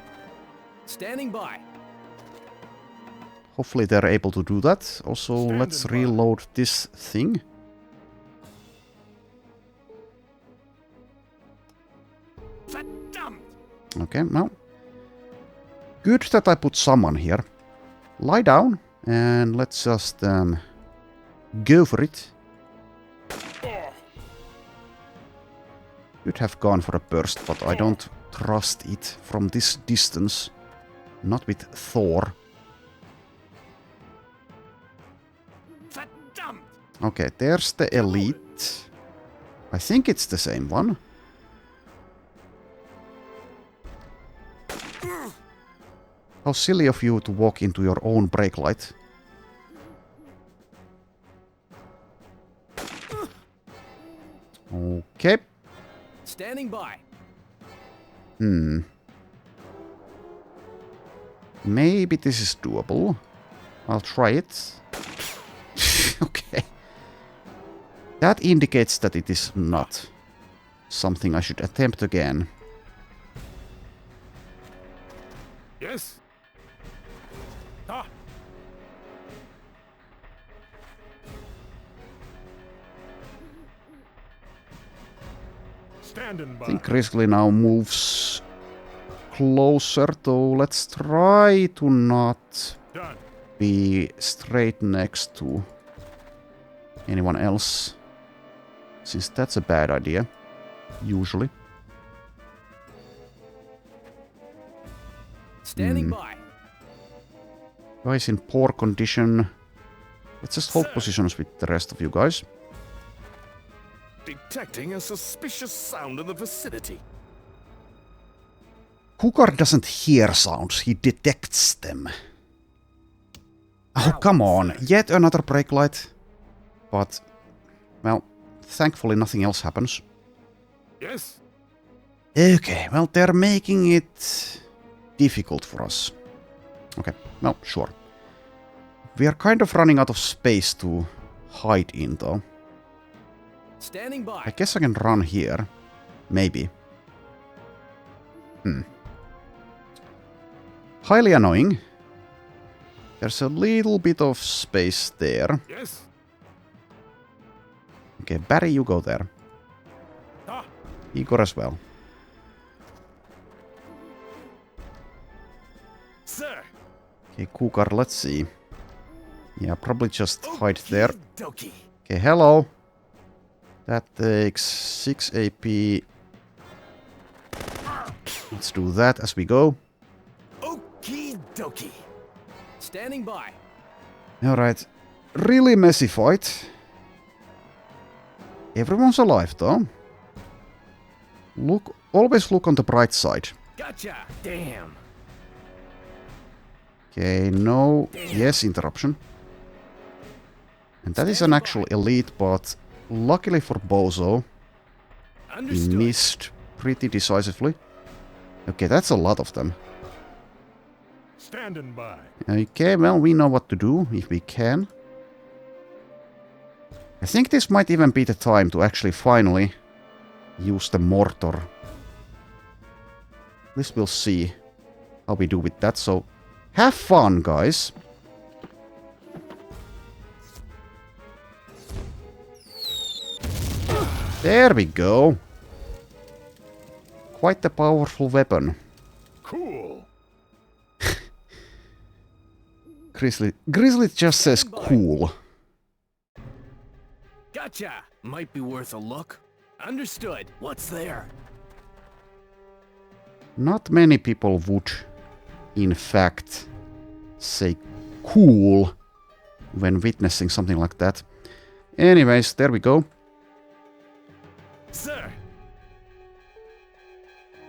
Standing by. Hopefully they're able to do that. Also, let's reload this thing. Verdammt. Okay, now. Good that I put someone here. Lie down, and let's just go for it. Could have gone for a burst, but I don't trust it from this distance. Not with Thor. Verdammt. Okay, there's the elite. I think it's the same one. How silly of you to walk into your own brake light. Okay. Standing by. maybe this is doable. I'll try it. Okay. That indicates that it is not something I should attempt again. Yes? Ah! Standing by. I think Grizzly now moves closer, though let's try to not Done. be straight next to anyone else, since that's a bad idea, usually. Standing by. Guys in poor condition. Let's just hold positions with the rest of you guys. Detecting a suspicious sound in the vicinity. Cougar doesn't hear sounds, he detects them. Oh, come on, yet another brake light. But, well, thankfully nothing else happens. Yes? Okay, well, they're making it difficult for us. Okay, well, sure. We are kind of running out of space to hide in, though. Standing by. I guess I can run here. Maybe. Highly annoying. There's a little bit of space there. Yes? Okay, Barry, you go there. Ah! Igor as well. Sir! Okay, Cougar, let's see. Yeah, probably just hide there. Dokie. Okay, hello. That takes 6 AP. Let's do that as we go. Okie dokie. Standing by. Alright. Really messy fight. Everyone's alive, though. Always look on the bright side. Gotcha. Damn. Okay, no... Yes, interruption. And that is an actual elite, but luckily for Bozo, he Understood. missed pretty decisively. Okay, that's a lot of them. Standing by. Okay, well, we know what to do, if we can. I think this might even be the time to actually finally use the mortar. At least we'll see how we do with that, so have fun, guys. There we go. Quite a powerful weapon. Cool. Grizzly just says cool. Gotcha. Might be worth a look. Understood. What's there? Not many people would, in fact, say cool when witnessing something like that. Anyways, there we go. Sir!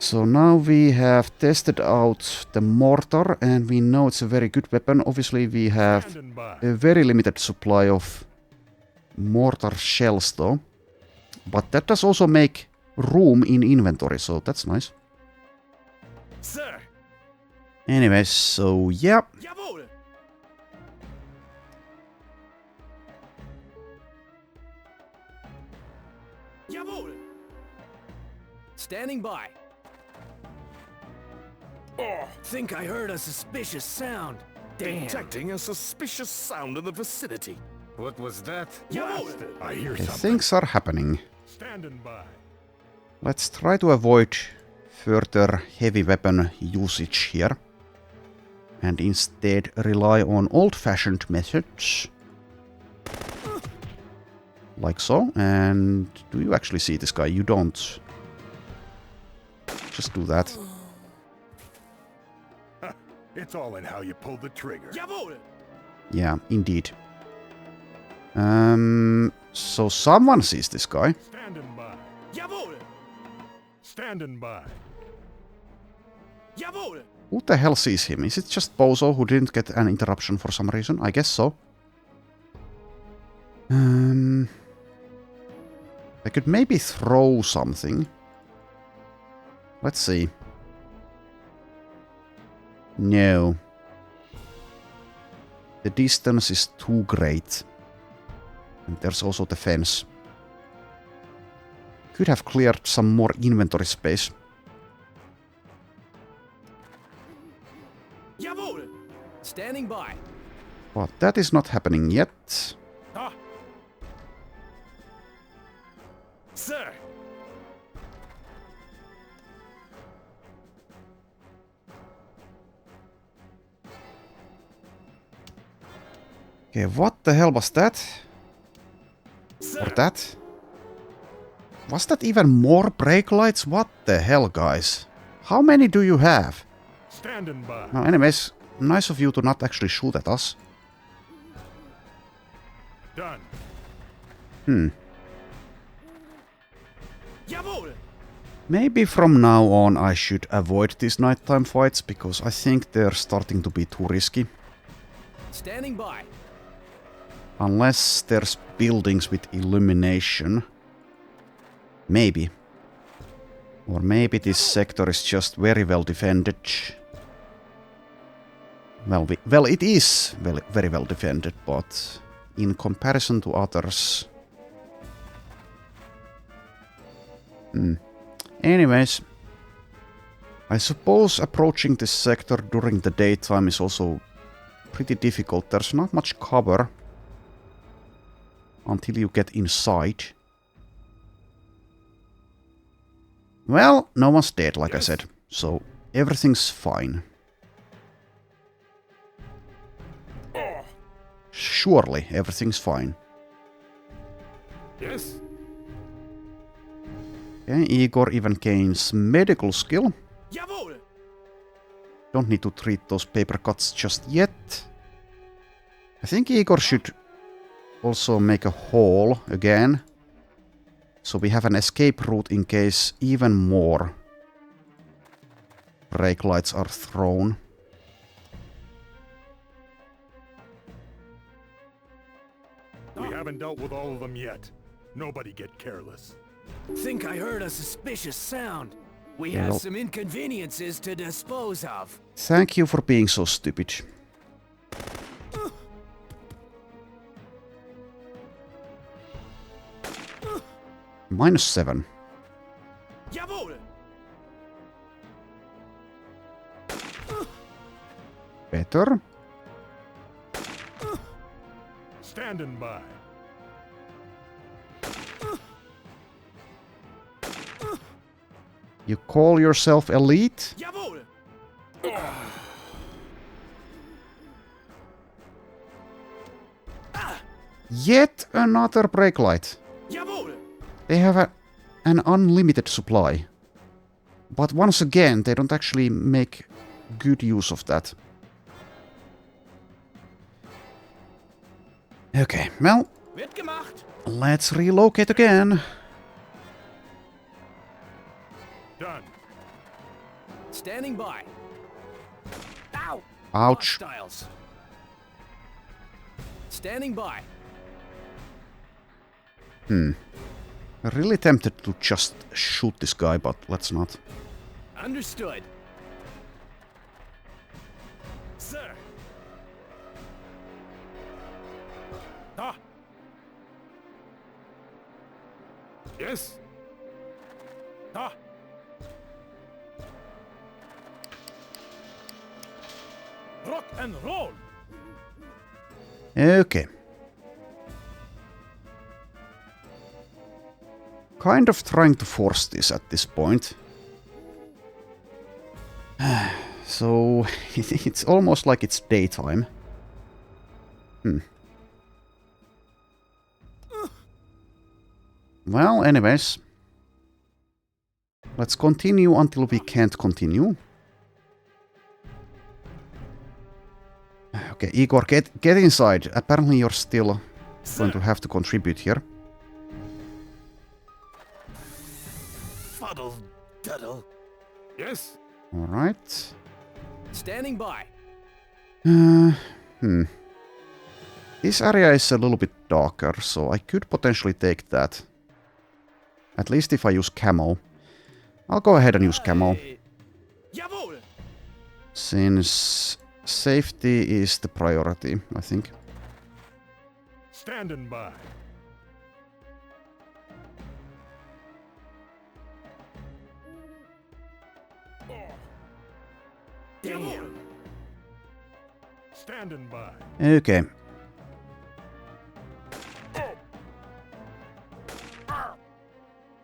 So now we have tested out the mortar and we know it's a very good weapon. Obviously we have Standing by. a very limited supply of mortar shells though. But that does also make room in inventory, so that's nice. Sir! Anyways, so yeah. Jawohl! Jawohl! Standing by. Oh, Think I heard a suspicious sound. Damn. detecting a suspicious sound in the vicinity. What was that? Blasted. I hear Okay, something. things are happening. Standing by. Let's try to avoid further heavy weapon usage here. And instead rely on old-fashioned methods. Like so. And do you actually see this guy? You don't. Just do that. It's all in how you pull the trigger. Jawohl! Yeah, indeed. So someone sees this guy. Standing by. Jawohl! Standing by. Jawohl! Who the hell sees him? Is it just Bozo who didn't get an interruption for some reason? I guess so. I could maybe throw something. Let's see. No. The distance is too great. And there's also the fence. Could have cleared some more inventory space. Jawohl! Standing by. But that is not happening yet. Ah. Sir! Okay, what the hell was that? Sir! Or that? Was that even more brake lights? What the hell, guys? How many do you have? Standing by. No, anyways, nice of you to not actually shoot at us. Done. Jawohl! Maybe from now on I should avoid these nighttime fights, because I think they're starting to be too risky. Standing by. Unless there's buildings with illumination. Maybe. Or maybe this sector is just very well defended. Well, it is very well defended, but in comparison to others... Anyways, I suppose approaching this sector during the daytime is also pretty difficult. There's not much cover until you get inside. Well, no one's dead, like I said, so everything's fine. Surely everything's fine. Yes? Okay, Igor even gains medical skill. Jawohl! Don't need to treat those paper cuts just yet. I think Igor should also make a hole again. So we have an escape route in case even more brake lights are thrown. We haven't dealt with all of them yet. Nobody get careless. Think I heard a suspicious sound. We Yeah, have well- some inconveniences to dispose of. Thank you for being so stupid. -7. Jawohl! Better. Standing by. You call yourself elite? Jawohl! Yet another brake light. Jawohl! They have an unlimited supply. But once again, they don't actually make good use of that. Okay, well, Wird gemacht! let's relocate again. Done. Standing by. Ow! Ouch. Hostiles. Standing by. Really tempted to just shoot this guy, but let's not. Understood. Sir. Ah. Yes. Ah. Rock and roll. Okay. Kind of trying to force this at this point. So, it's almost like it's daytime. Well, anyways. Let's continue until we can't continue. Okay, Igor, get inside. Apparently you're still going to have to contribute here. Fuddle duddle. Yes. Alright. Standing by. This area is a little bit darker, so I could potentially take that. At least if I use camo. I'll go ahead and use camo. Jawohl! Since safety is the priority, I think. Standing by. Damn. Standing by. Okay.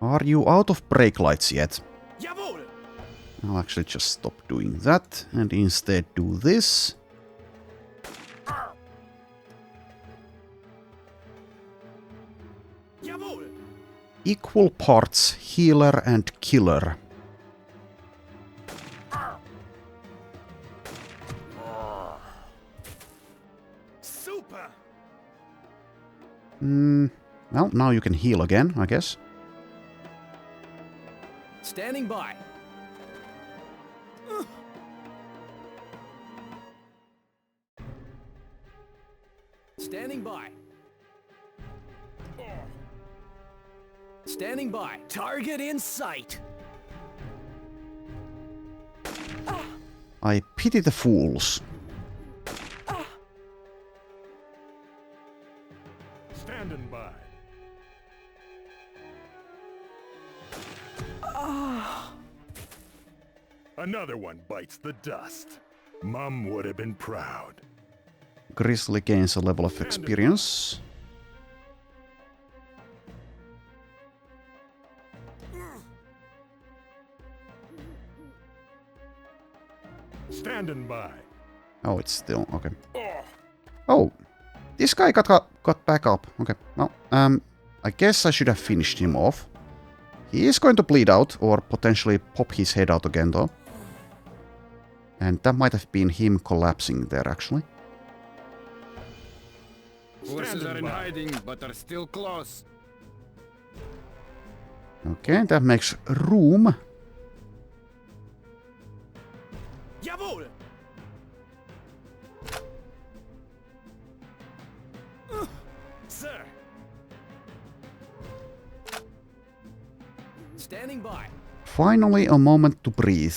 Are you out of brake lights yet? Jawohl! I'll actually just stop doing that and instead do this. Jawohl! Equal parts healer and killer. Super! Well, now you can heal again, I guess. Standing by. Standing by. Standing by. Target in sight. I pity the fools. Standing by. Another one bites the dust. Mum would have been proud. Grizzly gains a level of experience. Standing by. Oh, it's still... okay. Oh! This guy got back up. Okay, well, I guess I should have finished him off. He is going to bleed out, or potentially pop his head out again, though. And that might have been him collapsing there, actually. Forces are in hiding, but are still close. Okay, that makes room. Jawohl! Sir. Standing by. Finally, a moment to breathe.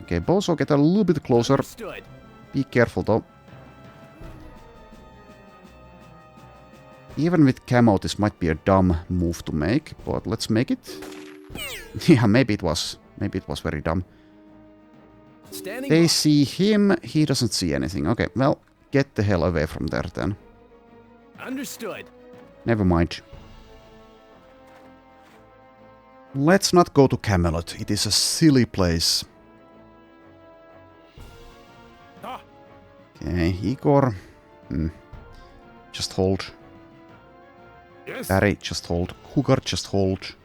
Okay, Bozo, get a little bit closer. Understood. Be careful, though. Even with camo, this might be a dumb move to make, but let's make it. Yeah, maybe it was. Maybe it was very dumb. Standing They by. see him, he doesn't see anything. Okay, well, get the hell away from there then. Understood. Never mind. Let's not go to Camelot. It is a silly place. Ah. Okay, Igor. Just hold. Yes. Barry, just hold. Cougar, just hold.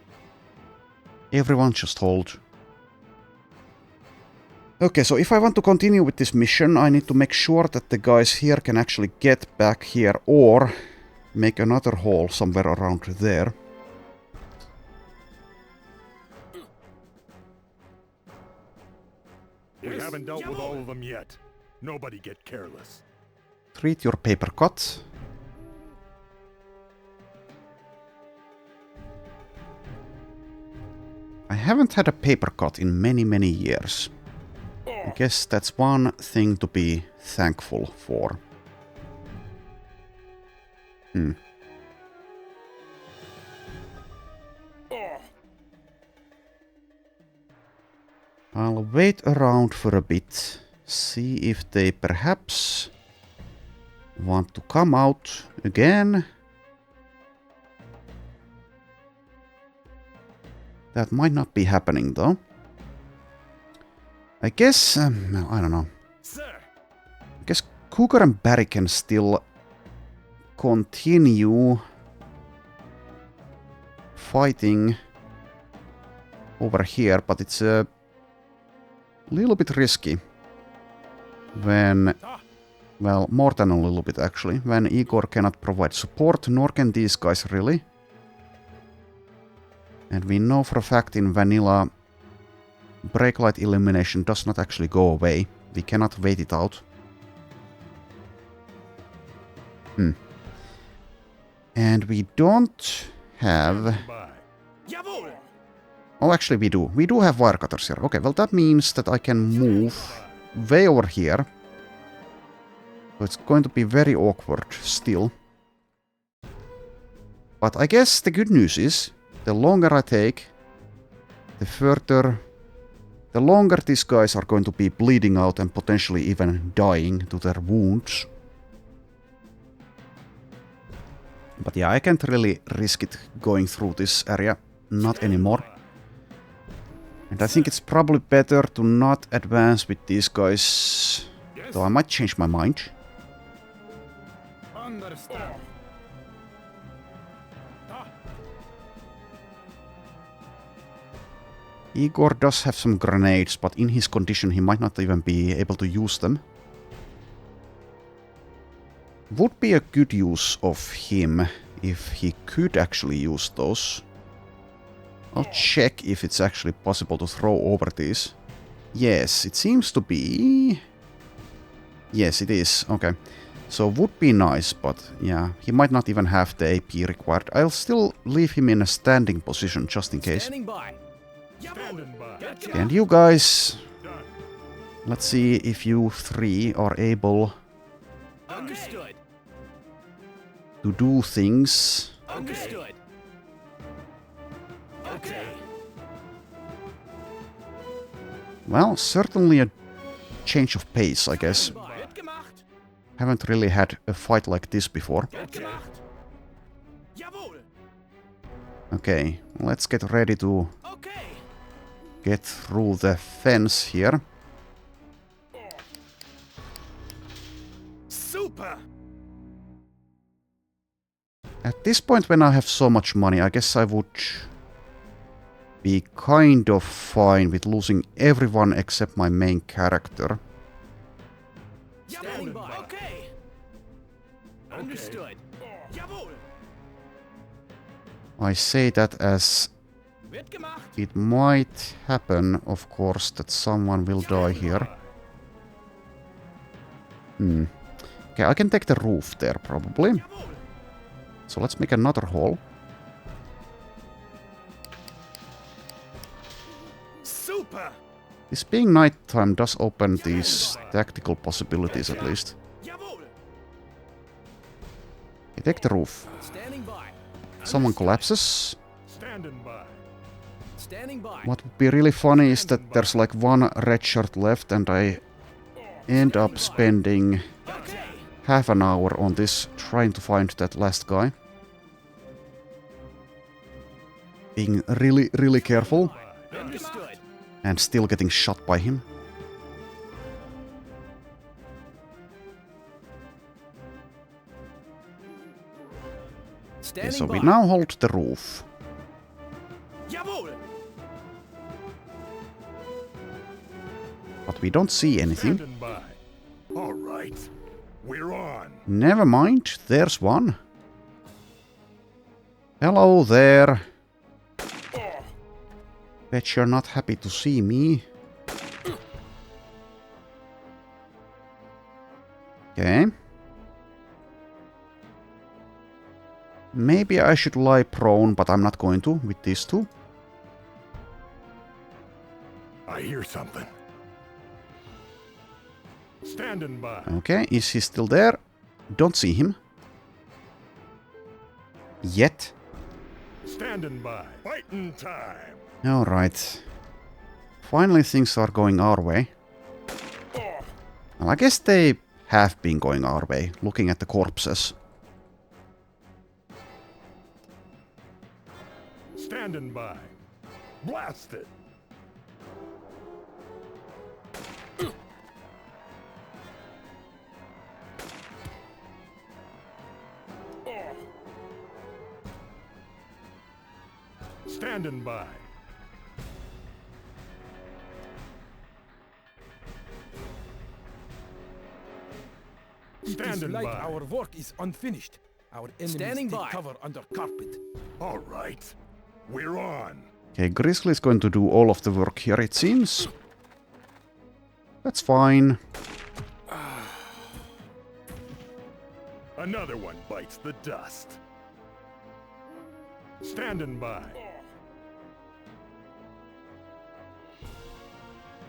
Everyone, just hold. Okay, so if I want to continue with this mission, I need to make sure that the guys here can actually get back here, or make another hole somewhere around there. We haven't dealt with all of them yet. Nobody get careless. Treat your paper cut. I haven't had a paper cut in many years. I guess that's one thing to be thankful for. I'll wait around for a bit, see if they perhaps want to come out again. That might not be happening though. I guess, well, I don't know. Sir! I guess Cougar and Barry can still continue fighting over here, but it's a little bit risky when, well, more than a little bit actually, when Igor cannot provide support, nor can these guys really. And we know for a fact in vanilla, brake light illumination does not actually go away. We cannot wait it out. And we don't have... Bye. Jawohl! Oh, actually we do. We do have wire cutters here. Okay, well that means that I can move way over here. So it's going to be very awkward still. But I guess the good news is, the longer I take, the longer these guys are going to be bleeding out and potentially even dying to their wounds. But yeah, I can't really risk it going through this area. Not anymore. And I think it's probably better to not advance with these guys. Though I might change my mind. Understand. Igor does have some grenades, but in his condition he might not even be able to use them. Would be a good use of him if he could actually use those. I'll check if it's actually possible to throw over these. Yes, it seems to be. Yes, it is. Okay. So would be nice, but yeah, he might not even have the AP required. I'll still leave him in a standing position just in case. Standing by. And you guys, let's see if you three are able Understood. to do things. Understood. Okay. Well, certainly a change of pace, I guess. Mitgemacht. Haven't really had a fight like this before. Mitgemacht. Jawohl. Okay, let's get ready to Okay. get through the fence here. Super. At this point, when I have so much money, I guess I would be kind of fine with losing everyone except my main character. Standing by. Okay. Understood. Jawohl. I say that as Mitgemacht. it might happen, of course, that someone will die here. Okay, I can take the roof there, probably. Jawohl. So let's make another hole. Super. This being nighttime does open these tactical possibilities at least. Jawohl. Okay, take the roof. Standing by. Someone collapses. Standing by. Standing by. What would be really funny is that there's like one red shirt left and I end up spending half an hour on this trying to find that last guy. Being really, really careful Understood. and still getting shot by him. Okay, Standing so by. we now hold the roof. Jawohl. But we don't see anything. Standing by. All right. We're on. Never mind, there's one. Hello there. Bet you're not happy to see me. Okay. Maybe I should lie prone, but I'm not going to with these two. I hear something. Standing by. Okay, is he still there? Don't see him. Yet. Standing by. Fighting time. Alright. Finally things are going our way. Well, I guess they have been going our way, looking at the corpses. Standing by. Blast it. Standing by. Standing like by. our work is unfinished. Our enemies Standing take by. cover under carpet. All right. We're on. Okay, Grizzly is going to do all of the work here, it seems. That's fine. Another one bites the dust. Standing by.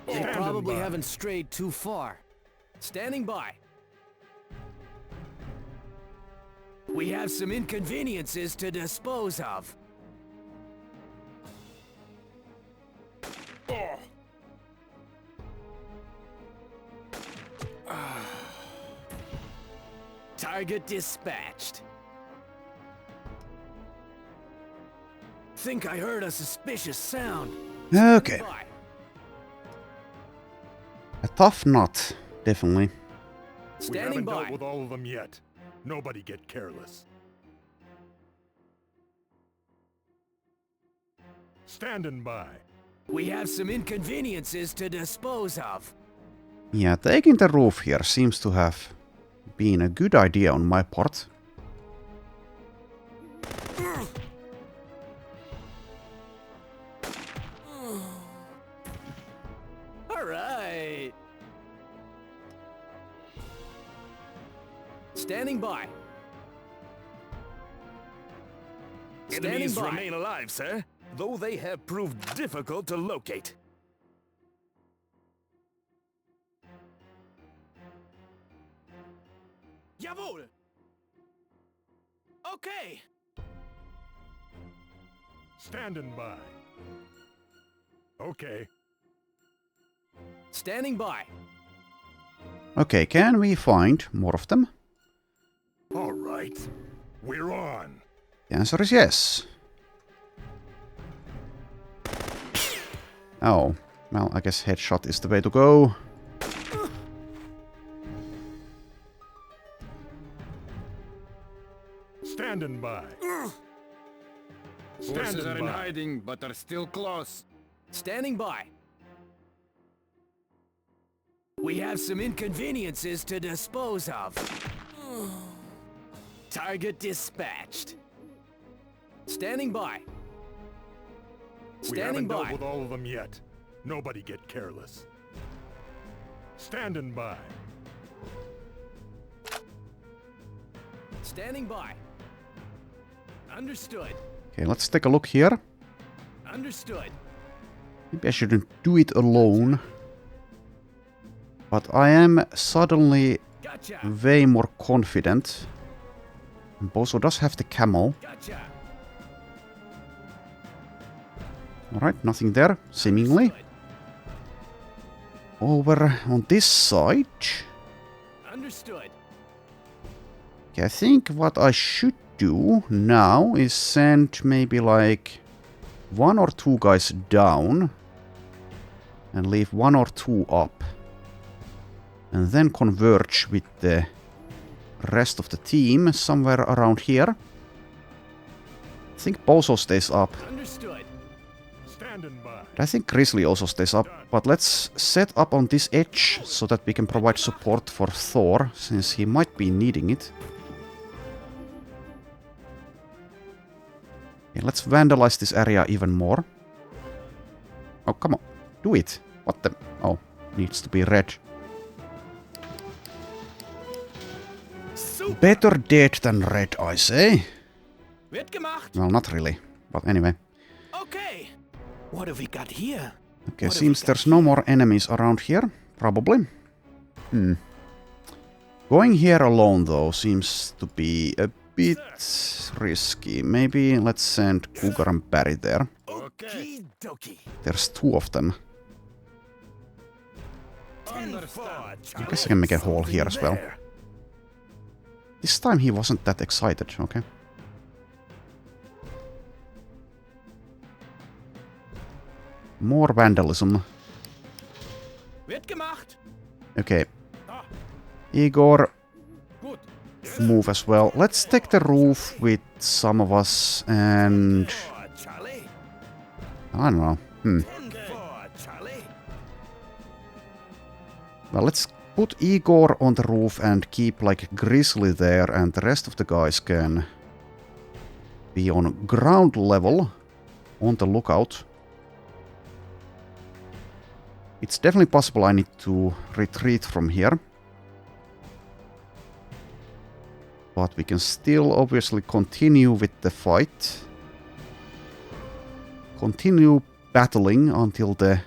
They probably haven't strayed too far. Standing by. We have some inconveniences to dispose of. Target dispatched. Think I heard a suspicious sound. Okay. By. A tough nut, definitely. We Standing haven't by. dealt with all of them yet. Nobody get careless. Standing by. We have some inconveniences to dispose of. Yeah, taking the roof here seems to have been a good idea on my part. All right. Standing by. Standing Enemies by. remain alive, sir, though they have proved difficult to locate. Jawohl! Okay! Standing by. Okay. Standing by. Okay, can we find more of them? All right. We're on. The answer is yes. Oh, well, I guess headshot is the way to go. Standing by. Forces Standing are in by. hiding, but are still close. Standing by. We have some inconveniences to dispose of. Target dispatched. Standing by. We Standing haven't dealt by. with all of them yet. Nobody get careless. Standing by. Standing by. Understood. Okay, let's take a look here. Understood. Maybe I shouldn't do it alone. But I am suddenly Gotcha. way more confident. And Bozo does have the camel. Gotcha. Alright, nothing there, seemingly. Over on this side. Understood. Okay, I think what I should do now is send maybe like 1 or 2 guys down. And leave 1 or 2 up. And then converge with the rest of the team somewhere around here. I think Bozo stays up. Understood. Standing by. I think Grizzly also stays up, but let's set up on this edge so that we can provide support for Thor, since he might be needing it. Okay, let's vandalize this area even more. Oh, come on. Do it. What the... Oh, needs to be red. Better dead than red, I say. Wird gemacht! Well, not really. But anyway. Okay! What have we got here? Okay, seems there's no more enemies around here. Probably. Going here alone, though, seems to be a bit risky. Maybe let's send Cougar and Barry there. Okay. Dokie. There's 2 of them. Understand. I guess I can make a hole here as well. This time he wasn't that excited, okay. More vandalism. Wird gemacht! Okay. Igor, Gut. move as well. Let's take the roof with some of us and... Charlie. I don't know. 10-4, Charlie. Well, let's put Igor on the roof and keep like Grizzly there, and the rest of the guys can be on ground level on the lookout. It's definitely possible I need to retreat from here. But we can still obviously continue with the fight. Continue battling until the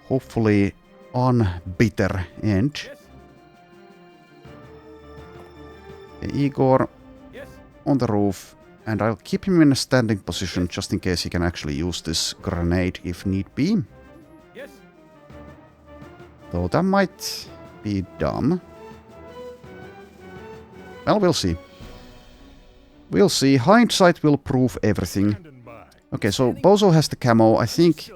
hopefully unbitter end. Okay, Igor on the roof, and I'll keep him in a standing position just in case he can actually use this grenade if need be. Though that might be dumb. Well, we'll see. We'll see. Hindsight will prove everything. Okay, so Bozo has the camo. I think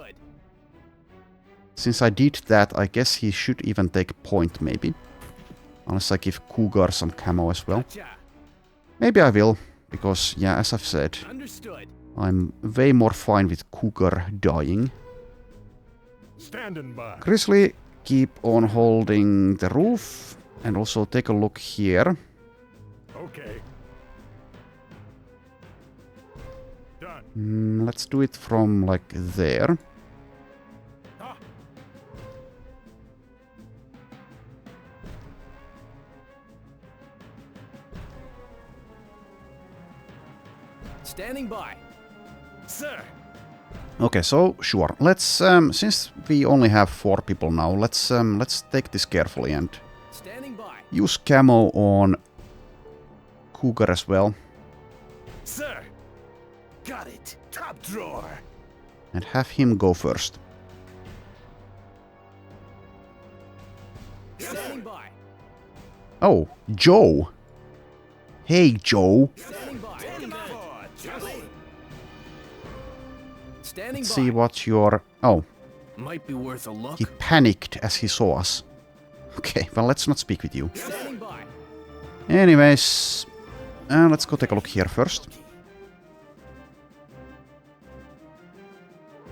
since I did that, I guess he should even take point, maybe. Unless I give Cougar some camo as well. Maybe I will, because, yeah, as I've said, I'm way more fine with Cougar dying. Grizzly, keep on holding the roof, and also take a look here. Okay. Let's do it from, like, there. Standing by. Sir. Okay, so sure. Let's since we only have 4 people now, let's take this carefully and use camo on Cougar as well. Sir. Got it. Top drawer. And have him go first. Standing by. Oh, Joe. Hey, Joe. Standing by. Let's see what your... Oh, Might be worth a look. he panicked as he saw us. Okay, well, let's not speak with you. Standing by. Anyways, let's go take a look here first.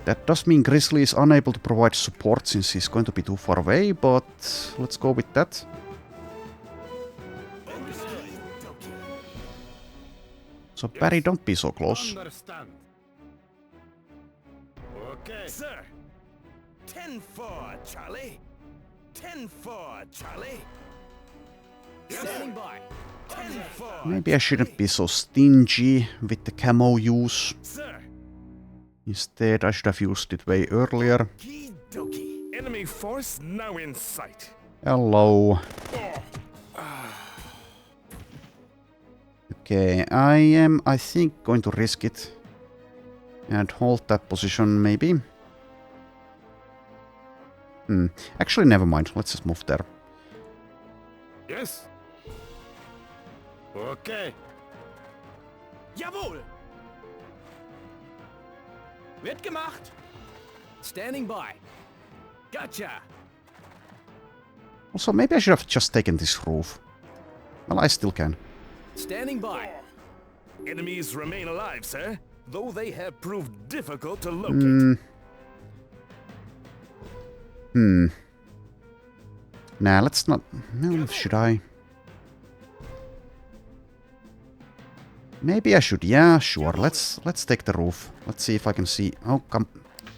That does mean Grizzly is unable to provide support since he's going to be too far away, but let's go with that. So Barry, don't be so close. Understand. Okay. Sir. 10-4, Charlie. 10-4, Charlie. Standing by. 10-4. Maybe I shouldn't be so stingy with the camo use. Sir. Instead, I should have used it way earlier. Okie-dokie. Enemy force now in sight. Hello. Okay, I am, I think, going to risk it. And hold that position, maybe. Actually, never mind. Let's just move there. Yes. Okay. Jawohl. Wird gemacht. Standing by. Gotcha. Also, maybe I should have just taken this roof. Well, I still can. Standing by. Enemies remain alive, sir, though they have proved difficult to locate. Nah, let's not... No, should I? Maybe I should. Yeah, sure. Let's take the roof. Let's see if I can see... Oh, come...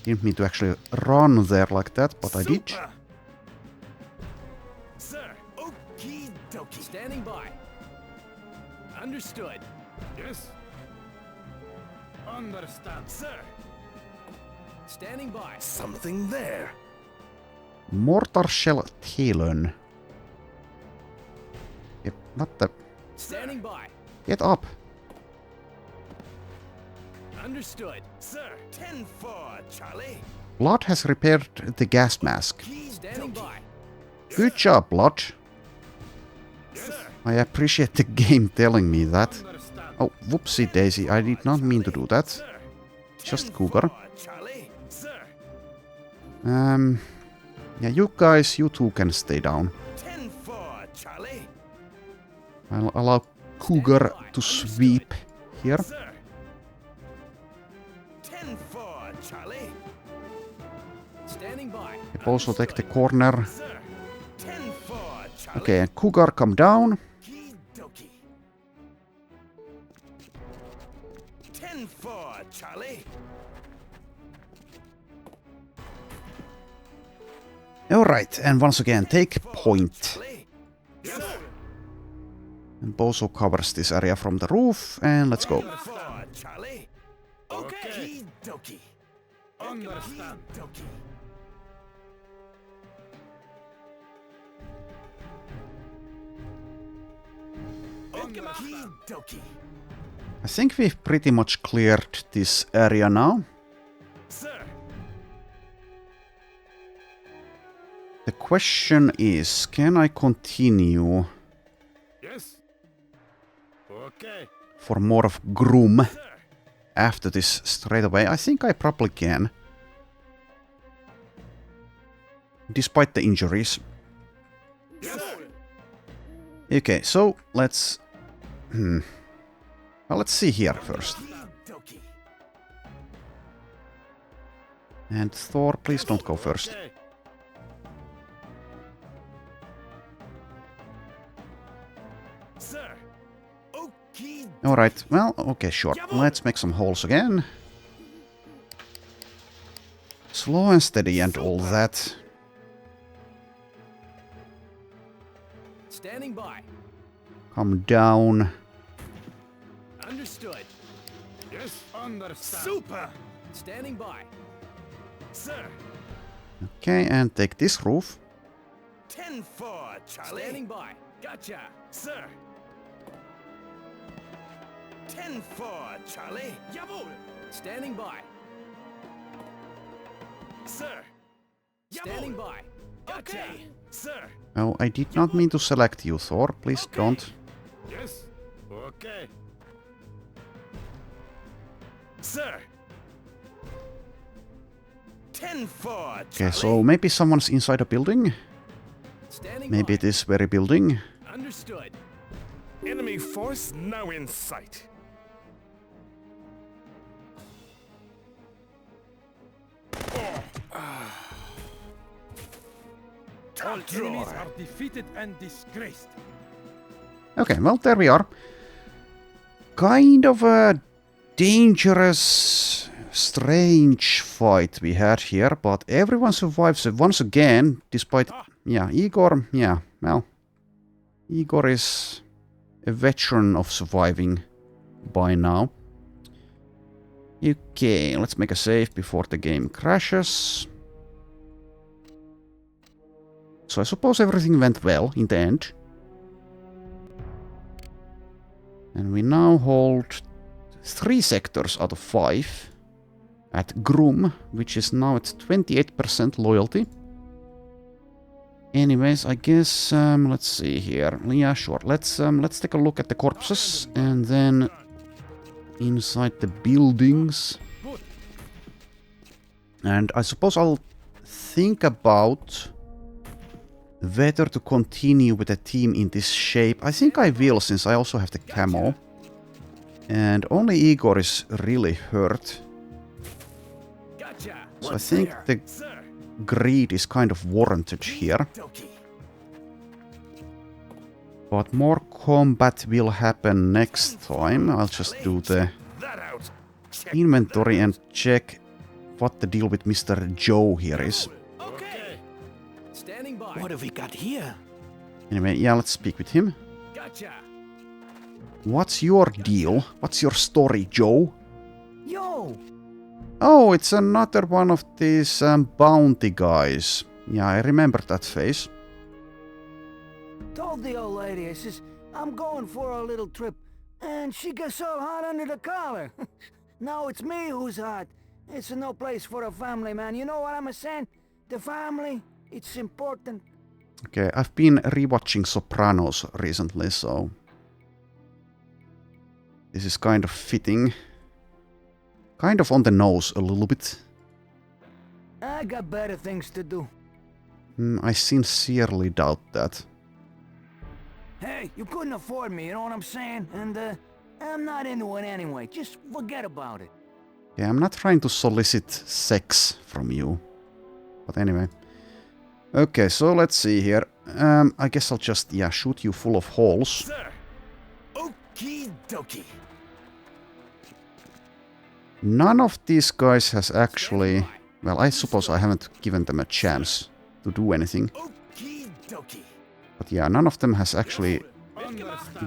Didn't mean to actually run there like that, but I did. Super. Sir, okie-dokie. Standing by. Understood. Yes. Understand. Sir, Standing by. something there. Mortar shell Talon. Yep, what the... Standing by. Get up! Understood. Sir, 10-4, Charlie. Blood has repaired the gas mask. Standing by. Good job, Blood. Sir, I appreciate the game telling me that. Understand. Oh, whoopsie daisy, I did not mean to do that. sir. Just Cougar. 10-4, Charlie. Sir, Yeah, you guys, you two can stay down. 10-4, Charlie. I'll allow Cougar to sweep here. Sir. 10-4, Charlie. Standing by. Also take the corner. Sir. 10-4, Charlie. Okay, and Cougar come down. Okie-dokie. 10-4, Charlie. Alright, and once again, take point. Charlie. And Bozo covers this area from the roof, and let's go. 10-4, Charlie. Okay. Okie-dokie. Understand. Okie-dokie. Okie-dokie. I think we've pretty much cleared this area now. Sir. The question is, can I continue Yes. Okay. for more of Grumm Sir. after this straight away? I think I probably can. Despite the injuries. Yes. Okay, so let's... Well, let's see here first. Okie-dokie. And Thor, please don't go first. Okay. Sir. Okie. Alright, well, okay, sure. Let's make some holes again. Slow and steady and all that. Standing by. Come down. Understood. Yes, understand. Super. Standing by. Sir. Okay, and take this roof. 10-4, Charlie. Standing by. Gotcha. Sir. 10-4, Charlie. Jawohl. Standing by. Sir. Standing by. Gotcha. Okay. Sir. Oh, I did not mean to select you, Thor. Please don't. Yes. Okay. Sir. 10-4, Okay, so maybe someone's inside a building. Standing Maybe by. this very building. Understood. Enemy force now in sight. All enemies are defeated and disgraced. Okay, well, there we are. Kind of a dangerous, strange fight we had here, but everyone survives once again, despite... Yeah, Igor, yeah, well... Igor is a veteran of surviving by now. Okay, let's make a save before the game crashes. So I suppose everything went well in the end. And we now hold 3 sectors out of 5 at Grumm, which is now at 28% loyalty. Anyways, I guess let's see here. Yeah, sure. Let's take a look at the corpses and then inside the buildings. And I suppose I'll think about whether to continue with the team in this shape. I think I will, since I also have the camo. And only Igor is really hurt. Gotcha. So I think the Sir. greed is kind of warranted here. Okie. But more combat will happen next time. I'll just do the That out. Check. inventory and check what the deal with Mr. Joe here is. Okay. Standing by. What have we got here? Anyway, yeah, let's speak with him. Gotcha. What's your deal? What's your story, Joe? Yo! Oh, it's another one of these bounty guys. Yeah, I remember that face. Told the old lady, I says, I'm going for a little trip. And she gets all hot under the collar. Now it's me who's hot. It's no place for a family, man. You know what I'm saying? The family, it's important. Okay, I've been rewatching Sopranos recently, so this is kind of fitting. Kind of on the nose a little bit. I got better things to do. I sincerely doubt that. Hey, you couldn't afford me, you know what I'm saying? And, I'm not into it anyway. Just forget about it. Yeah, I'm not trying to solicit sex from you. But anyway. Okay, so let's see here. I guess I'll just, yeah, shoot you full of holes. Sir. Okie dokie. None of these guys has actually... Well, I suppose I haven't given them a chance to do anything. Okie dokie. But yeah, none of them has actually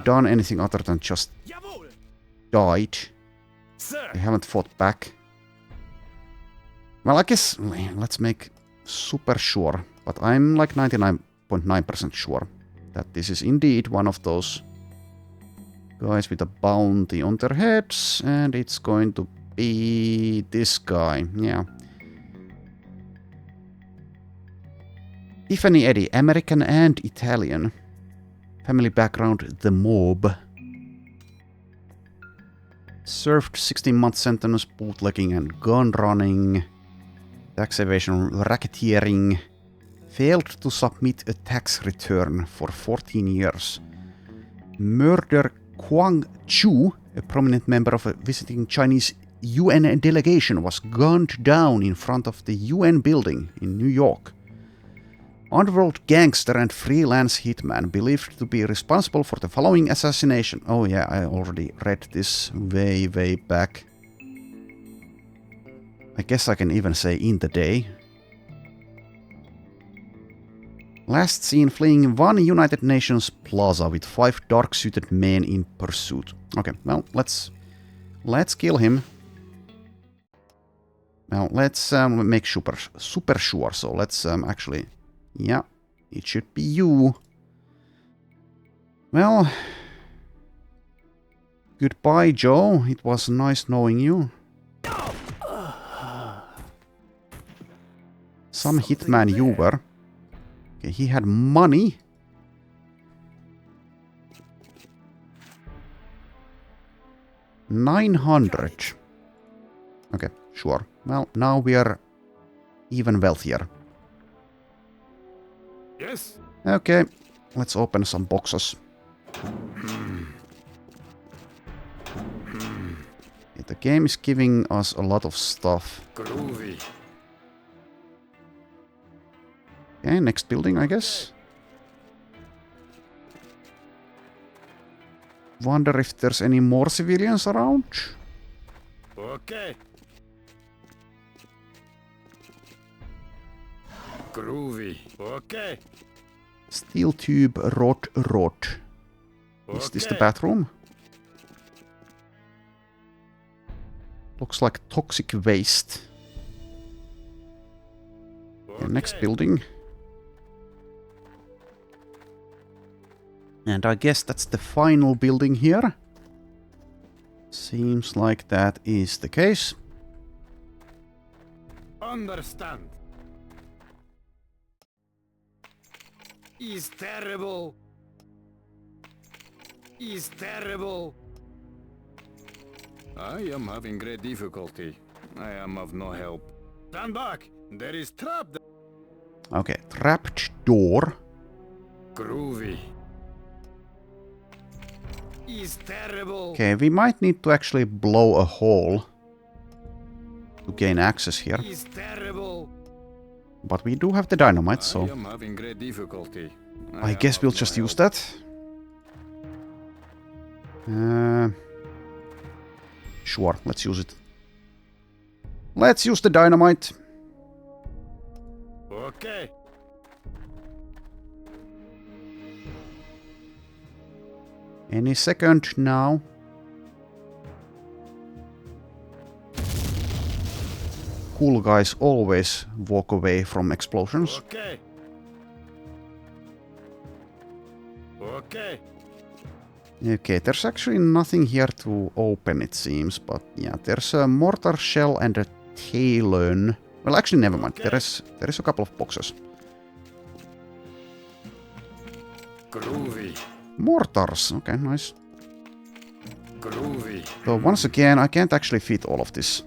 done anything other than just Jawohl. died. Sir. They haven't fought back. Well, I guess let's make super sure. But I'm like 99.9% sure that this is indeed one of those Guys with a bounty on their heads, and it's going to be this guy. Yeah. Tiffany Eddy, American and Italian. Family background, the mob. Served 16-month sentence, bootlegging and gun running. Tax evasion, racketeering. Failed to submit a tax return for 14 years. Murder Kwang Chu, a prominent member of a visiting Chinese UN delegation, was gunned down in front of the UN building in New York. Underworld gangster and freelance hitman believed to be responsible for the following assassination. Oh yeah, I already read this way back. I guess I can even say in the day. Last seen fleeing one United Nations plaza with 5 dark-suited men in pursuit. Okay, well, let's kill him. Well, let's make super sure. So let's actually... Yeah, it should be you. Well, goodbye, Joe. It was nice knowing you. Some hitman you were. Okay, he had money. $900. Okay, sure. Well, now we are even wealthier. Yes. Okay, let's open some boxes. Yeah, the game is giving us a lot of stuff. Groovy. Okay, next building, I guess. Wonder if there's any more civilians around. Okay. Groovy. Okay. Steel tube rod. Is this the bathroom? Looks like toxic waste. Okay, next building. And I guess that's the final building here. Seems like that is the case. Understand. Is terrible. Is terrible. I am having great difficulty. I am of no help. Stand back. There is trap. Okay, trapped door. Groovy. Is terrible. Okay, we might need to actually blow a hole to gain access here. Is terrible. But we do have the dynamite, so I am having great difficulty. I guess we'll just use that. Sure, let's use it. Let's use the dynamite. Okay. Any second now. Cool guys always walk away from explosions. Okay. Okay. Okay, there's actually nothing here to open, it seems, but yeah, there's a mortar shell and a talon. Well, actually, never mind. Okay. There is a couple of boxes. Groovy. Mortars. Okay, nice. Groovy. So once again, I can't actually fit all of this.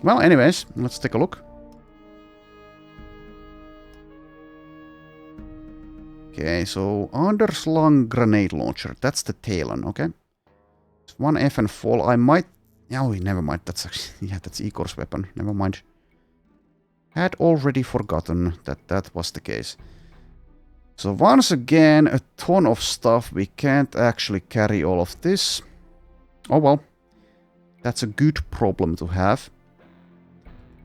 Well, anyways, let's take a look. Okay, so underslung grenade launcher. That's the talon, okay? One F and fall. I might... Oh, never mind. That's actually... Yeah, that's Igor's weapon. Never mind. Had already forgotten that that was the case. So once again, a ton of stuff. We can't actually carry all of this. Oh well. That's a good problem to have.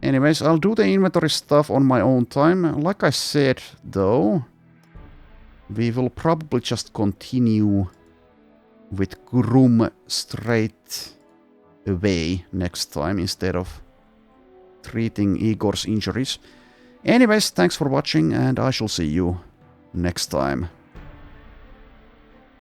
Anyways, I'll do the inventory stuff on my own time. Like I said, though, we will probably just continue with Grumm straight away next time instead of treating Igor's injuries. Anyways, thanks for watching and I shall see you next time.